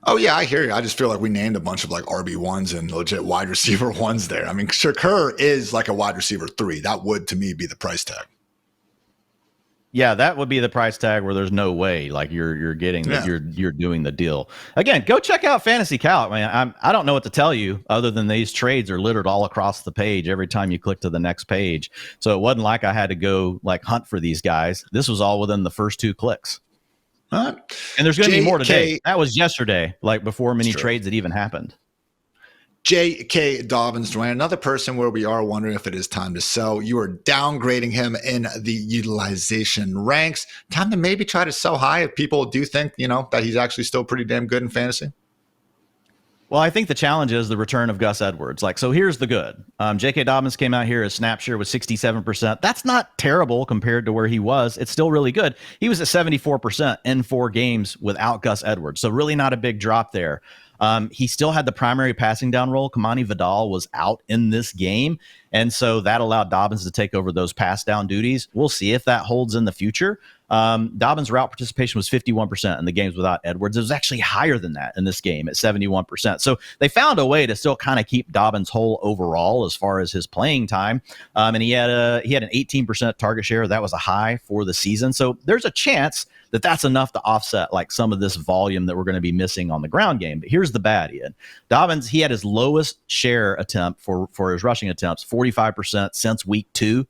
A: Oh, yeah, I hear you. I just feel like we named a bunch of like RB1s and legit wide receiver 1s there. I mean, Shakur is like a wide receiver 3. That would, to me, be the price tag.
B: Yeah, that would be the price tag where there's no way like you're getting that you're doing the deal. Again, go check out Fantasy Calc, man. I don't know what to tell you other than these trades are littered all across the page every time you click to the next page. So it wasn't like I had to go like hunt for these guys. This was all within the first 2 clicks.
A: All right.
B: And there's going to be more today. That was yesterday, like before many trades had even happened.
A: J.K. Dobbins, Dwain, another person where we are wondering if it is time to sell. You are downgrading him in the utilization ranks. Time to maybe try to sell high if people do think, that he's actually still pretty damn good in fantasy.
B: Well, I think the challenge is the return of Gus Edwards. So here's the good. J.K. Dobbins came out here, his snap share was 67%. That's not terrible compared to where he was. It's still really good. He was at 74% in 4 games without Gus Edwards. So really not a big drop there. He still had the primary passing down role. Kamani Vidal was out in this game. And so that allowed Dobbins to take over those pass down duties. We'll see if that holds in the future. Dobbins' route participation was 51% in the games without Edwards. It was actually higher than that in this game at 71%. So they found a way to still kind of keep Dobbins whole overall as far as his playing time. And he had an 18% target share. That was a high for the season. So there's a chance that that's enough to offset like some of this volume that we're going to be missing on the ground game. But here's the bad, Ian. Dobbins, he had his lowest share attempt for his rushing attempts, 45% since week 2.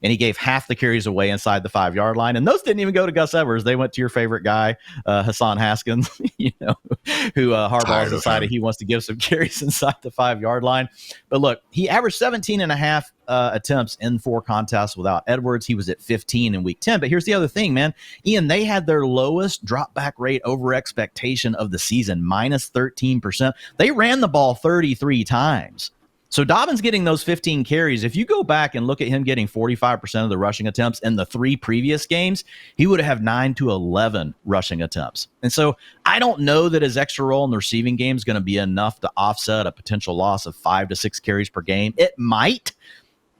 B: And he gave half the carries away inside the 5-yard line. And those didn't even go to Gus Edwards. They went to your favorite guy, Hassan Haskins, who Harbaugh decided he wants to give some carries inside the 5-yard line. But look, he averaged 17 and a half attempts in 4 contests without Edwards. He was at 15 in week 10. But here's the other thing, man. Ian, they had their lowest drop back rate over expectation of the season, minus 13%. They ran the ball 33 times. So Dobbins getting those 15 carries, if you go back and look at him getting 45% of the rushing attempts in the 3 previous games, he would have 9 to 11 rushing attempts. And so I don't know that his extra role in the receiving game is going to be enough to offset a potential loss of 5 to 6 carries per game. It might.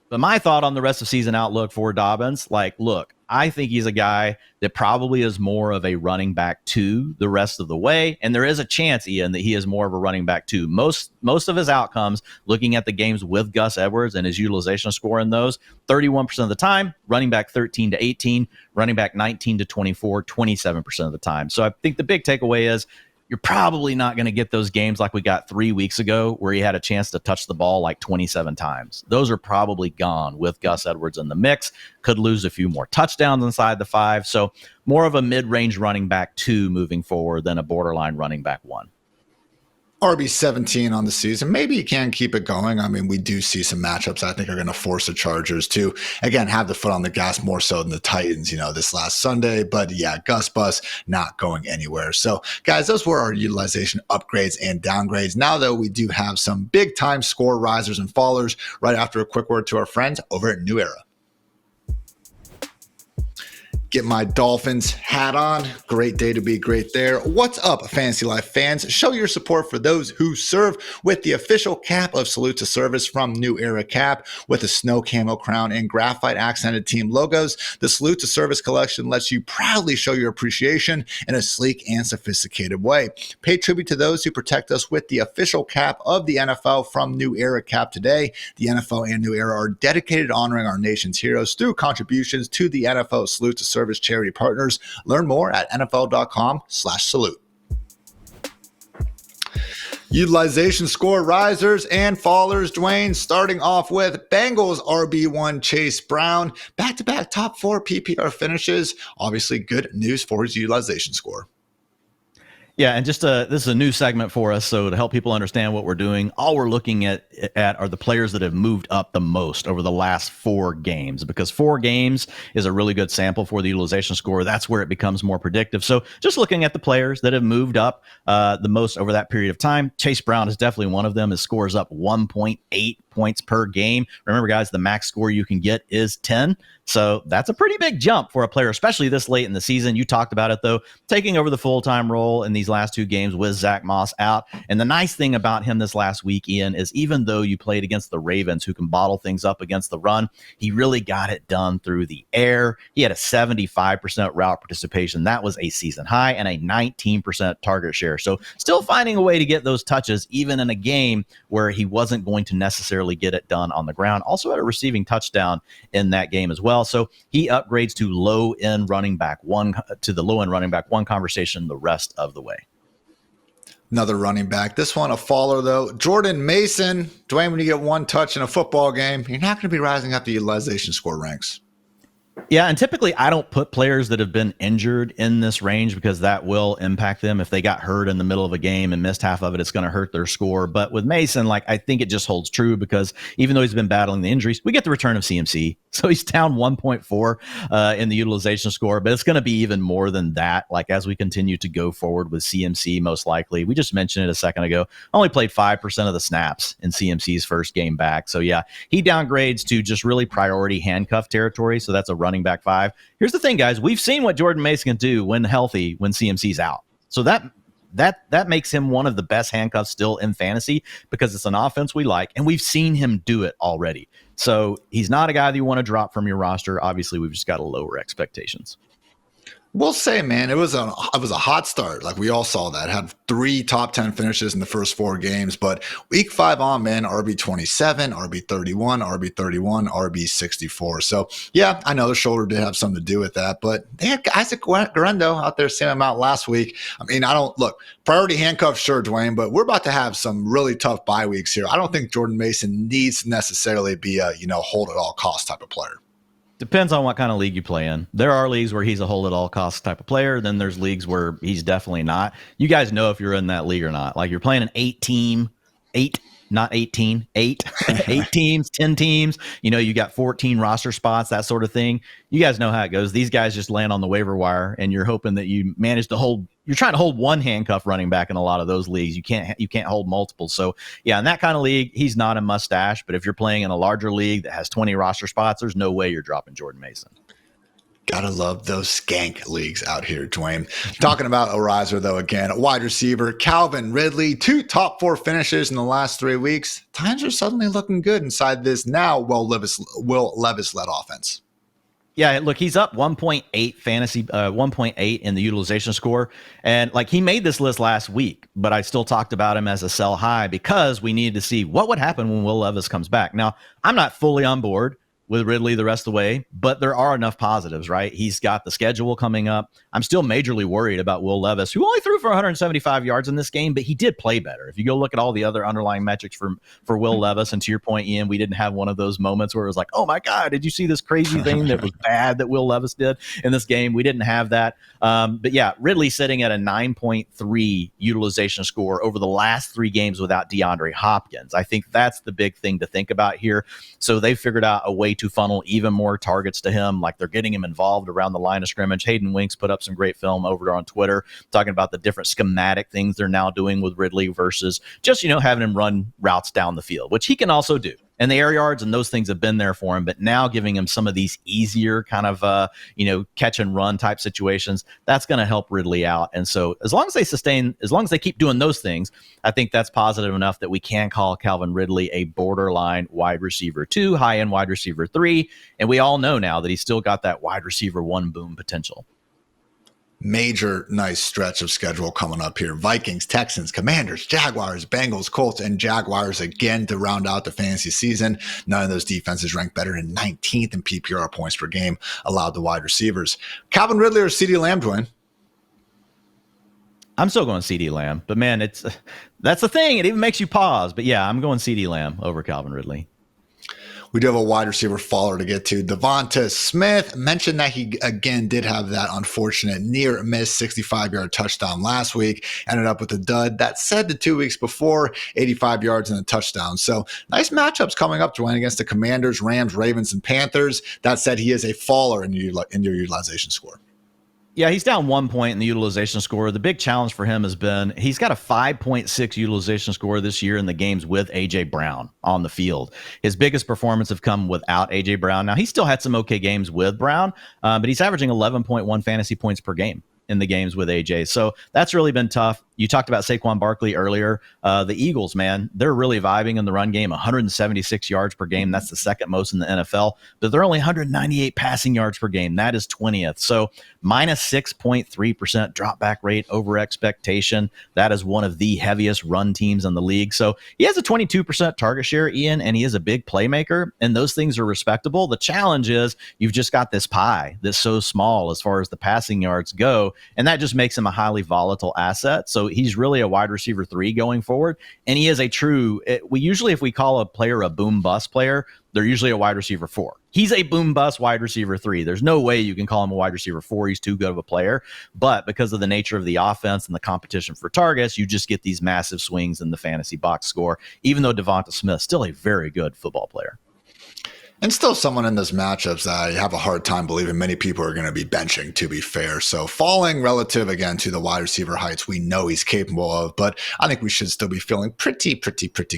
B: But my thought on the rest of season outlook for Dobbins, look, I think he's a guy that probably is more of a running back 2 the rest of the way. And there is a chance, Ian, that he is more of a running back 2. Most of his outcomes, looking at the games with Gus Edwards and his utilization score in those, 31% of the time, running back 13 to 18, running back 19 to 24, 27% of the time. So I think the big takeaway is you're probably not going to get those games like we got 3 weeks ago where he had a chance to touch the ball like 27 times. Those are probably gone with Gus Edwards in the mix. Could lose a few more touchdowns inside the 5. So more of a mid-range running back 2 moving forward than a borderline running back 1.
A: RB17 on the season. Maybe you can keep it going. I mean, we do see some matchups I think are going to force the Chargers to, again, have the foot on the gas more so than the Titans, this last Sunday. But yeah, Gus Bus not going anywhere. So guys, those were our utilization upgrades and downgrades. Now, though, we do have some big time score risers and fallers right after a quick word to our friends over at New Era. Get my Dolphins hat on. Great day to be great there. What's up, Fantasy Life fans? Show your support for those who serve with the official cap of Salute to Service from New Era Cap with a snow camo crown and graphite accented team logos. The Salute to Service collection lets you proudly show your appreciation in a sleek and sophisticated way. Pay tribute to those who protect us with the official cap of the NFL from New Era Cap today. The NFL and New Era are dedicated to honoring our nation's heroes through contributions to the NFL Salute to Service charity partners. Learn more at nfl.com/salute. Utilization score risers and fallers, Dwain, starting off with Bengals RB1 Chase Brown, back-to-back top 4 PPR finishes. Obviously good news for his utilization score.
B: Yeah, and just this is a new segment for us, so to help people understand what we're doing, all we're looking at are the players that have moved up the most over the last 4 games, because 4 games is a really good sample for the utilization score. That's where it becomes more predictive. So just looking at the players that have moved up the most over that period of time, Chase Brown is definitely one of them. His score is up 1.8 points per game. Remember, guys, the max score you can get is 10. So that's a pretty big jump for a player, especially this late in the season. You talked about it, though, taking over the full-time role in these last 2 games with Zach Moss out. And the nice thing about him this last week, Ian, is even though you played against the Ravens, who can bottle things up against the run, he really got it done through the air. He had a 75% route participation. That was a season high, and a 19% target share. So still finding a way to get those touches, even in a game where he wasn't going to necessarily get it done on the ground. Also had a receiving touchdown in that game as well. So he upgrades to the low end running back one conversation the rest of the way.
A: Another running back. This one a faller, though. Jordan Mason. Dwain, when you get 1 touch in a football game, you're not going to be rising up the utilization score ranks.
B: Yeah, and typically I don't put players that have been injured in this range because that will impact them. If they got hurt in the middle of a game and missed half of it, it's going to hurt their score. But with Mason, I think it just holds true because even though he's been battling the injuries, we get the return of CMC. So he's down 1.4 in the utilization score, but it's going to be even more than that. As we continue to go forward with CMC, most likely, we just mentioned it a second ago, only played 5% of the snaps in CMC's first game back. So yeah, he downgrades to just really priority handcuff territory. So that's a running back 5. Here's the thing, guys. We've seen what Jordan Mason can do when healthy, when CMC's out. So that makes him one of the best handcuffs still in fantasy because it's an offense we like, and we've seen him do it already. So he's not a guy that you want to drop from your roster. Obviously, we've just got to lower expectations.
A: We'll say, man, it was a hot start. We all saw that. Had 3 top 10 finishes in the first 4 games, but week 5 on, man, RB27, RB31, RB31, RB64. So yeah, I know the shoulder did have something to do with that, but they had Isaac Guerrero out there sending him out last week. I mean, I don't look priority handcuffs, sure, Dwain, but we're about to have some really tough bye weeks here. I don't think Jordan Mason needs to necessarily be a hold at all cost type of player.
B: Depends on what kind of league you play in. There are leagues where he's a hold at all costs type of player. Then there's leagues where he's definitely not. You guys know if you're in that league or not. You're playing an 8 teams, 10 teams. You got 14 roster spots, that sort of thing. You guys know how it goes. These guys just land on the waiver wire, and you're hoping that you manage to hold. You're trying to hold one handcuff running back in a lot of those leagues. You can't hold multiple. So yeah, in that kind of league, he's not a mustache. But if you're playing in a larger league that has 20 roster spots, there's no way you're dropping Jordan Mason.
A: Gotta love those skank leagues out here, Dwain. Talking about a riser, though, again, wide receiver, Calvin Ridley, 2 top 4 finishes in the last 3 weeks. Times are suddenly looking good inside this now Will Levis-led offense.
B: Yeah, look, he's up 1.8 fantasy, 1.8 in the utilization score. And he made this list last week, but I still talked about him as a sell high because we needed to see what would happen when Will Levis comes back. Now, I'm not fully on board with Ridley the rest of the way, but there are enough positives, right? He's got the schedule coming up. I'm still majorly worried about Will Levis, who only threw for 175 yards in this game, but he did play better. If you go look at all the other underlying metrics for Will Levis, and to your point, Ian, we didn't have one of those moments where it was like, oh my God, did you see this crazy thing that was bad that Will Levis did in this game? We didn't have that. But yeah, Ridley sitting at a 9.3 utilization score over the last 3 games without DeAndre Hopkins. I think that's the big thing to think about here. So they figured out a way to funnel even more targets to him. They're getting him involved around the line of scrimmage. Hayden Winks put up some great film over on Twitter talking about the different schematic things they're now doing with Ridley versus just, having him run routes down the field, which he can also do. And the air yards and those things have been there for him, but now giving him some of these easier kind of, catch and run type situations, that's going to help Ridley out. And so as long as they keep doing those things, I think that's positive enough that we can call Calvin Ridley a borderline wide receiver 2, high-end wide receiver 3. And we all know now that he's still got that wide receiver 1 boom potential.
A: Major nice stretch of schedule coming up here. Vikings, Texans, Commanders, Jaguars, Bengals, Colts, and Jaguars again to round out the fantasy season. None of those defenses ranked better than 19th in PPR points per game allowed to wide receivers. Calvin Ridley or CeeDee Lamb, Dwain?
B: I'm still going CeeDee Lamb, but man, that's the thing. It even makes you pause. But yeah, I'm going CeeDee Lamb over Calvin Ridley.
A: We do have a wide receiver faller to get to. Devonta Smith mentioned that he, again, did have that unfortunate near miss 65-yard touchdown last week. Ended up with a dud. That said, the 2 weeks before, 85 yards and a touchdown. So nice matchups coming up, Dwayne, against the Commanders, Rams, Ravens, and Panthers. That said, he is a faller in your utilization score.
B: Yeah, he's down 1 point in the utilization score. The big challenge for him has been he's got a 5.6 utilization score this year in the games with A.J. Brown on the field. His biggest performance have come without A.J. Brown. Now, he still had some okay games with Brown, but he's averaging 11.1 fantasy points per game in the games with AJ. So that's really been tough. You talked about Saquon Barkley earlier. The Eagles, man, they're really vibing in the run game, 176 yards per game. That's the second most in the NFL, but they're only 198 passing yards per game. That is 20th. So minus 6.3% drop back rate over expectation. That is one of the heaviest run teams in the league. So he has a 22% target share, Ian, and he is a big playmaker, and those things are respectable. The challenge is you've just got this pie that's so small as far as the passing yards go, and that just makes him a highly volatile asset. So he's really a wide receiver 3 going forward. And he is a true, we usually, if we call a player a boom bust player, they're usually a wide receiver 4. He's a boom bust wide receiver 3. There's no way you can call him a wide receiver 4. He's too good of a player. But because of the nature of the offense and the competition for targets, you just get these massive swings in the fantasy box score, even though Devonta Smith still a very good football player.
A: And still someone in this matchups that I have a hard time believing many people are going to be benching, to be fair. So falling relative, again, to the wide receiver heights we know he's capable of, but I think we should still be feeling pretty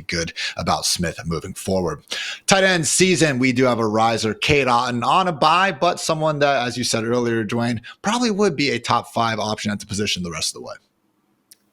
A: good about Smith moving forward. Tight end season, we do have a riser, Cade Otton, on a bye, but someone that, as you said earlier, Dwayne, probably would be a top 5 option at the position the rest of the way.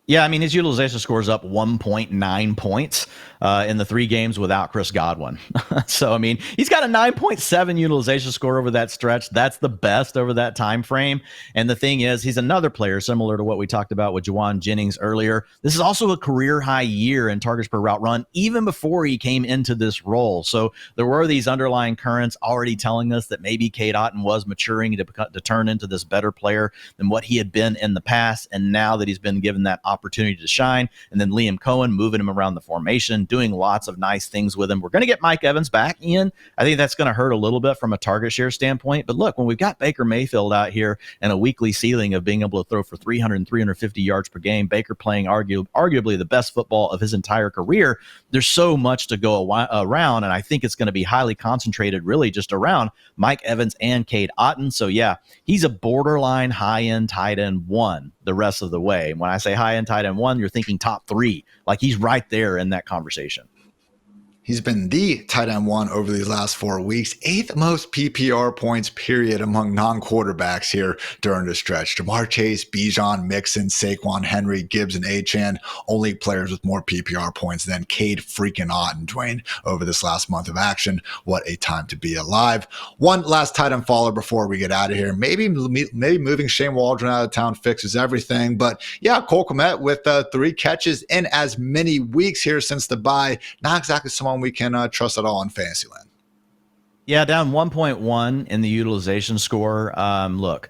B: Yeah, I mean, his utilization score is up 1.9 points in the 3 games without Chris Godwin. So, I mean, he's got a 9.7 utilization score over that stretch. That's the best over that time frame. And the thing is, he's another player similar to what we talked about with Juwan Jennings earlier. This is also a career high year in targets per route run, even before he came into this role. So there were these underlying currents already telling us that maybe Cade Otton was maturing to turn into this better player than what he had been in the past. And now that he's been given that opportunity to shine, and then Liam Cohen moving him around the formation, doing lots of nice things with him. We're going to get Mike Evans back, Ian. I think that's going to hurt a little bit from a target share standpoint. But look, when we've got Baker Mayfield out here and a weekly ceiling of being able to throw for 300 and 350 yards per game, Baker playing arguably the best football of his entire career, there's so much to go around, and I think it's going to be highly concentrated really just around Mike Evans and Cade Otton. So yeah, he's a borderline high-end tight end 1 the rest of the way. When I say high-end tight end 1, you're thinking top 3. Like, he's right there in that conversation.
A: He's been the tight end 1 over these last 4 weeks, 8th most PPR points, period, among non-quarterbacks here during the stretch. Jamar Chase, Bijan, Mixon, Saquon, Henry, Gibbs, and Achane, only players with more PPR points than Cade freaking Otton, Dwayne, over this last month of action. What a time to be alive. One last tight end follower before we get out of here. Maybe moving Shane Waldron out of town fixes everything, but yeah, Cole Kmet with 3 catches in as many weeks here since the bye. Not exactly someone we can trust at all in Fantasyland.
B: Yeah, down 1.1 in the utilization score. Look,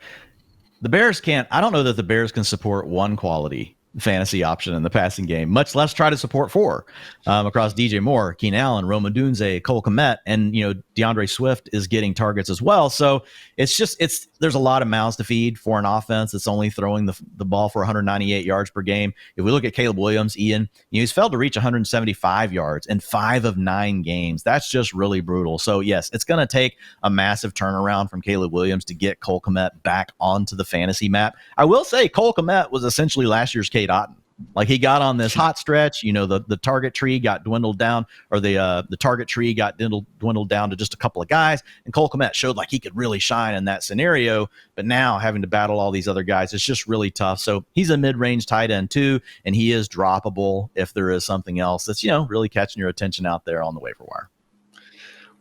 B: the Bears I don't know that the Bears can support 1 quality fantasy option in the passing game, much less try to support 4 across DJ Moore, Keenan Allen, Rome Odunze, Cole Kmet, and DeAndre Swift is getting targets as well. So there's a lot of mouths to feed for an offense that's only throwing the ball for 198 yards per game. If we look at Caleb Williams, Ian, he's failed to reach 175 yards in 5 of 9 games. That's just really brutal. So yes, it's going to take a massive turnaround from Caleb Williams to get Cole Kmet back onto the fantasy map. I will say Cole Kmet was essentially last year's Cade Otton Like he got on this hot stretch, the target tree got dwindled down, or the target tree got dwindled down to just a couple of guys. And Cole Kmet showed like he could really shine in that scenario. But now having to battle all these other guys, it's just really tough. So he's a mid-range tight end too, and he is droppable if there is something else that's, really catching your attention out there on the waiver wire.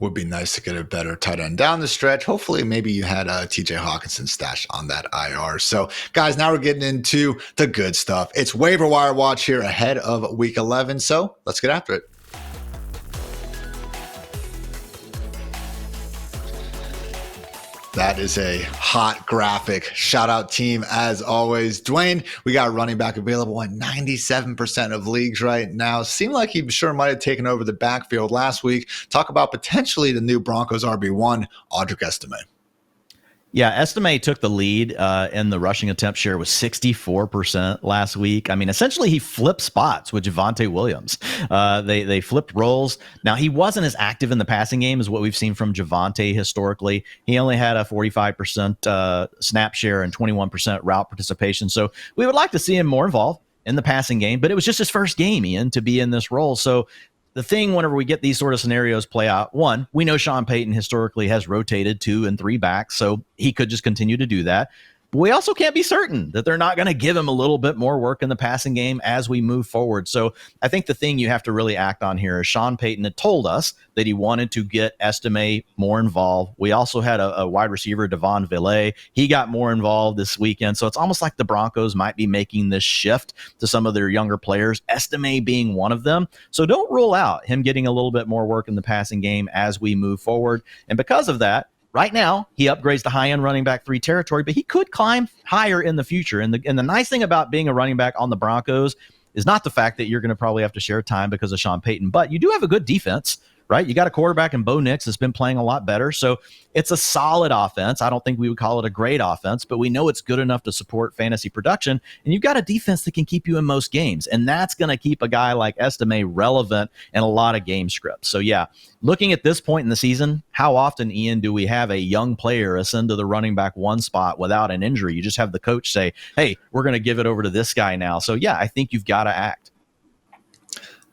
A: Would be nice to get a better tight end down the stretch. Hopefully, maybe you had a TJ Hockenson stash on that IR. So, guys, now we're getting into the good stuff. It's waiver wire watch here ahead of week 11. So let's get after it. That is a hot graphic. Shout out team as always. Dwain, we got running back available in 97% of leagues right now. Seemed like he sure might have taken over the backfield last week. Talk about potentially the new Broncos RB1 Audric Estime.
B: Yeah, Estime took the lead in the rushing attempt share with 64% last week. I mean, essentially he flipped spots with Javonte Williams. They flipped roles. Now, he wasn't as active in the passing game as what we've seen from Javonte historically. He only had a 45% snap share and 21% route participation. So we would like to see him more involved in the passing game, but it was just his first game, Ian, to be in this role. So the thing, whenever we get these sort of scenarios play out, one, we know Sean Payton historically has rotated 2 and 3 backs, so he could just continue to do that. But we also can't be certain that they're not going to give him a little bit more work in the passing game as we move forward. So I think the thing you have to really act on here is Sean Payton had told us that he wanted to get Estime more involved. We also had a wide receiver, Devon Villay. He got more involved this weekend. So it's almost like the Broncos might be making this shift to some of their younger players, Estime being one of them. So don't rule out him getting a little bit more work in the passing game as we move forward. And because of that, right now, he upgrades to high-end running back 3 territory, but he could climb higher in the future. And the nice thing about being a running back on the Broncos is not the fact that you're going to probably have to share time because of Sean Payton, but you do have a good defense, right? You got a quarterback in Bo Nix that's been playing a lot better. So it's a solid offense. I don't think we would call it a great offense, but we know it's good enough to support fantasy production. And you've got a defense that can keep you in most games. And that's going to keep a guy like Estime relevant in a lot of game scripts. So yeah, looking at this point in the season, how often, Ian, do we have a young player ascend to the running back 1 spot without an injury? You just have the coach say, hey, we're going to give it over to this guy now. So yeah, I think you've got to act.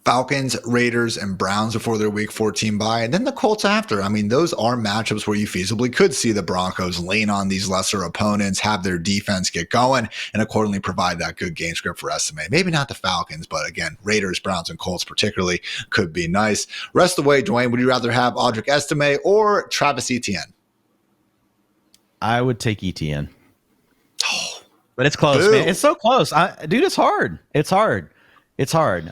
A: Falcons, Raiders, and Browns before their week 14 bye, and then the Colts after. I mean, those are matchups where you feasibly could see the Broncos lean on these lesser opponents, have their defense get going, and accordingly provide that good game script for Estime. Maybe not the Falcons, but again, Raiders, Browns, and Colts particularly could be nice. Rest of the way, Dwain, would you rather have Audric Estime or Travis Etienne?
B: I would take Etienne. But it's close, man. It's so close. Dude, it's hard. It's hard.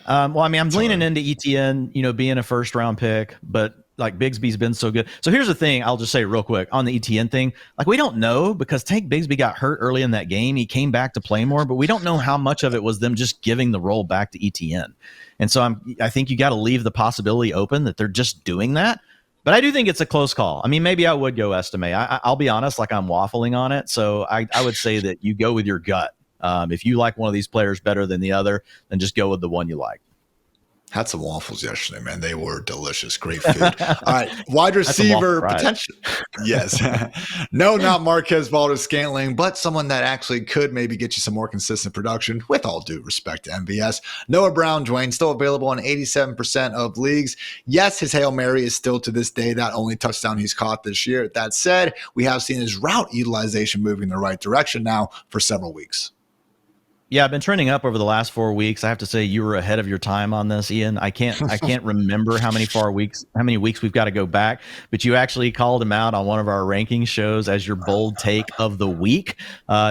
B: Well, I mean, I'm leaning into Etienne, being a first round pick, but like Bigsby's been so good. So here's the thing. I'll just say real quick on the Etienne thing. Like, we don't know because Tank Bigsby got hurt early in that game. He came back to play more, but we don't know how much of it was them just giving the role back to Etienne. And so I think you got to leave the possibility open that they're just doing that. But I do think it's a close call. I mean, maybe I would go Estime. I'll be honest, like I'm waffling on it. So I would say that you go with your gut. If you like one of these players better than the other, then just go with the one you like.
A: Had some waffles yesterday, man. They were delicious. Great food. All right. Wide receiver potential. Yes. No, not Marquez Valdes-Scantling, but someone that actually could maybe get you some more consistent production, with all due respect to MVS. Noah Brown, Dwain, still available in 87% of leagues. Yes, his Hail Mary is still to this day that only touchdown he's caught this year. That said, we have seen his route utilization moving in the right direction now for several weeks.
B: Yeah, I've been trending up over the last 4 weeks. I have to say you were ahead of your time on this, Ian. I can't remember how many weeks we've got to go back, but you actually called him out on one of our ranking shows as your bold take of the week.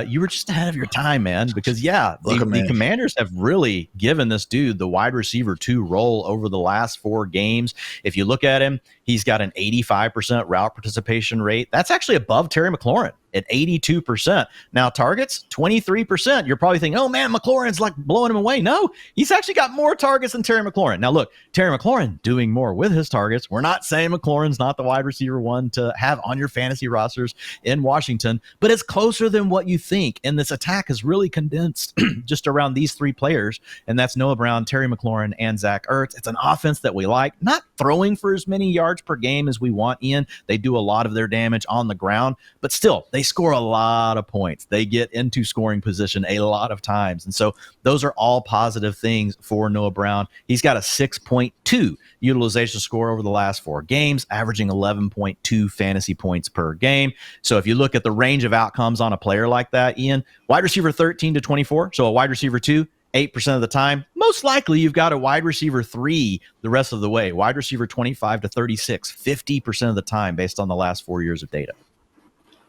B: You were just ahead of your time, man, because the Commanders have really given this dude the wide receiver 2 role over the last 4 games. If you look at him, he's got an 85% route participation rate. That's actually above Terry McLaurin at 82%. Now, targets, 23%. You're probably thinking, oh, man, McLaurin's like blowing him away. No, he's actually got more targets than Terry McLaurin. Now, look, Terry McLaurin doing more with his targets. We're not saying McLaurin's not the wide receiver 1 to have on your fantasy rosters in Washington, but it's closer than what you think. And this attack is really condensed just around these 3 players, and that's Noah Brown, Terry McLaurin, and Zach Ertz. It's an offense that we like, not throwing for as many yards per game as we want, Ian. They do a lot of their damage on the ground, but still, they score a lot of points. They get into scoring position a lot of times. And so those are all positive things for Noah Brown. He's got a 6.2 utilization score over the last 4 games, averaging 11.2 fantasy points per game. So if you look at the range of outcomes on a player like that, Ian, wide receiver 13 to 24, so a wide receiver 2, 8% of the time. Most likely you've got a wide receiver 3 the rest of the way. Wide receiver 25 to 36, 50% of the time based on the last 4 years of data.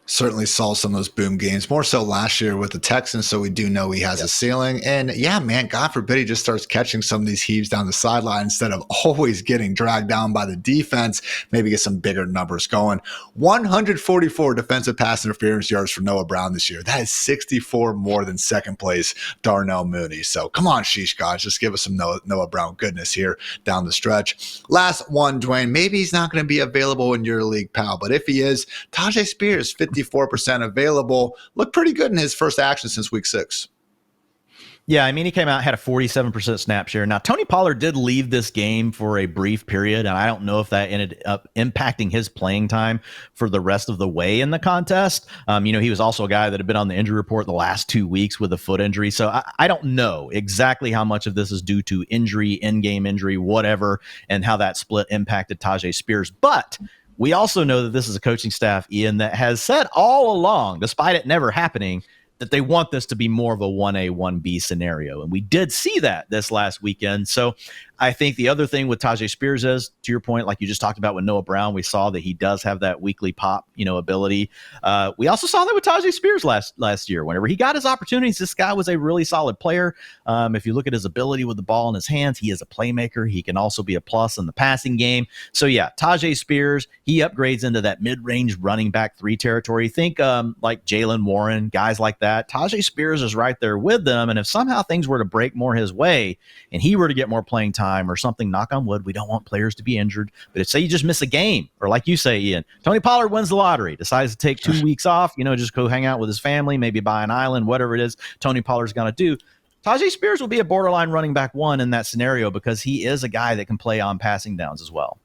A: Certainly saw some of those boom games, more so last year with the Texans, so we do know he has a ceiling. And yeah, man, God forbid he just starts catching some of these heaves down the sideline instead of always getting dragged down by the defense, maybe get some bigger numbers going. 144 defensive pass interference yards for Noah Brown this year. That is 64 more than second place Darnell Mooney. So come on, sheesh, guys, just give us some Noah Brown goodness here down the stretch. Last one, Dwain, maybe he's not going to be available in your league, pal, but if he is, Tyjae Spears, 54% available. Looked pretty good in his first action since week 6.
B: Yeah, I mean, he came out, had a 47% snap share. Now, Tony Pollard did leave this game for a brief period, and I don't know if that ended up impacting his playing time for the rest of the way in the contest. He was also a guy that had been on the injury report the last 2 weeks with a foot injury. So I don't know exactly how much of this is due to injury, in-game injury, whatever, and how that split impacted Tyjae Spears. But we also know that this is a coaching staff, Ian, that has said all along, despite it never happening, that they want this to be more of a 1A, 1B scenario. And we did see that this last weekend. So I think the other thing with Tyjae Spears is, to your point, like you just talked about with Noah Brown, we saw that he does have that weekly pop, ability. We also saw that with Tyjae Spears last year. Whenever he got his opportunities, this guy was a really solid player. If you look at his ability with the ball in his hands, he is a playmaker. He can also be a plus in the passing game. So yeah, Tyjae Spears, he upgrades into that mid-range running back 3 territory. Think like Jaylen Warren, guys like that. Tyjae Spears is right there with them. And if somehow things were to break more his way and he were to get more playing time or something, knock on wood, we don't want players to be injured. But if say you just miss a game, or like you say, Ian, Tony Pollard wins the lottery, decides to take 2 weeks off, just go hang out with his family, maybe buy an island, whatever it is Tony Pollard's going to do. Tyjae Spears will be a borderline running back 1 in that scenario because he is a guy that can play on passing downs as well.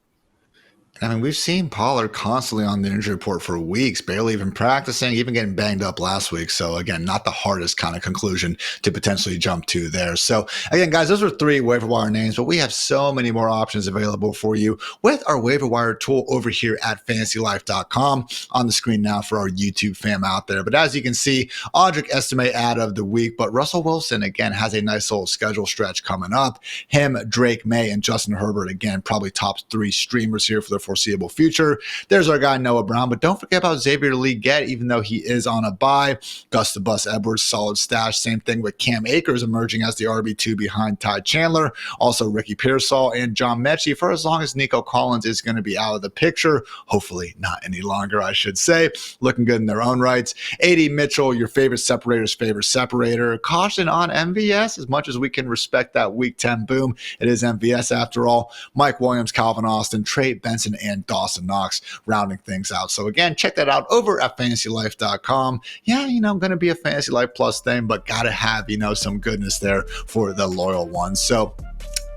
A: I mean, we've seen Pollard constantly on the injury report for weeks, barely even practicing, even getting banged up last week. So, again, not the hardest kind of conclusion to potentially jump to there. So, again, guys, those are 3 waiver wire names, but we have so many more options available for you with our waiver wire tool over here at FantasyLife.com on the screen now for our YouTube fam out there. But as you can see, Audric Estime ad of the week, but Russell Wilson, again, has a nice little schedule stretch coming up. Him, Drake May, and Justin Herbert, again, probably top 3 streamers here for the foreseeable future. There's our guy Noah Brown, but don't forget about Xavier Legette, even though he is on a bye. Gus Edwards, solid stash. Same thing with Cam Akers emerging as the RB2 behind Ty Chandler. Also Ricky Pearsall and John Mechie for as long as Nico Collins is going to be out of the picture. Hopefully not any longer, I should say. Looking good in their own rights. A.D. Mitchell, your favorite separator's favorite separator. Caution on MVS, as much as we can respect that week 10 boom. It is MVS after all. Mike Williams, Calvin Austin, Trey Benson, and Dawson Knox rounding things out. So again, check that out over at FantasyLife.com. Yeah, I'm going to be a Fantasy Life Plus thing, but got to have, some goodness there for the loyal ones. So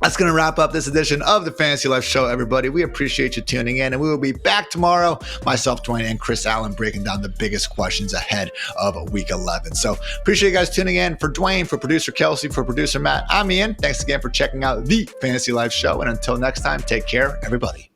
A: that's going to wrap up this edition of the Fantasy Life Show, everybody. We appreciate you tuning in, and we will be back tomorrow, myself, Dwain, and Chris Allen, breaking down the biggest questions ahead of Week 11. So appreciate you guys tuning in. For Dwain, for producer Kelsey, for producer Matt, I'm Ian. Thanks again for checking out the Fantasy Life Show, and until next time, take care, everybody.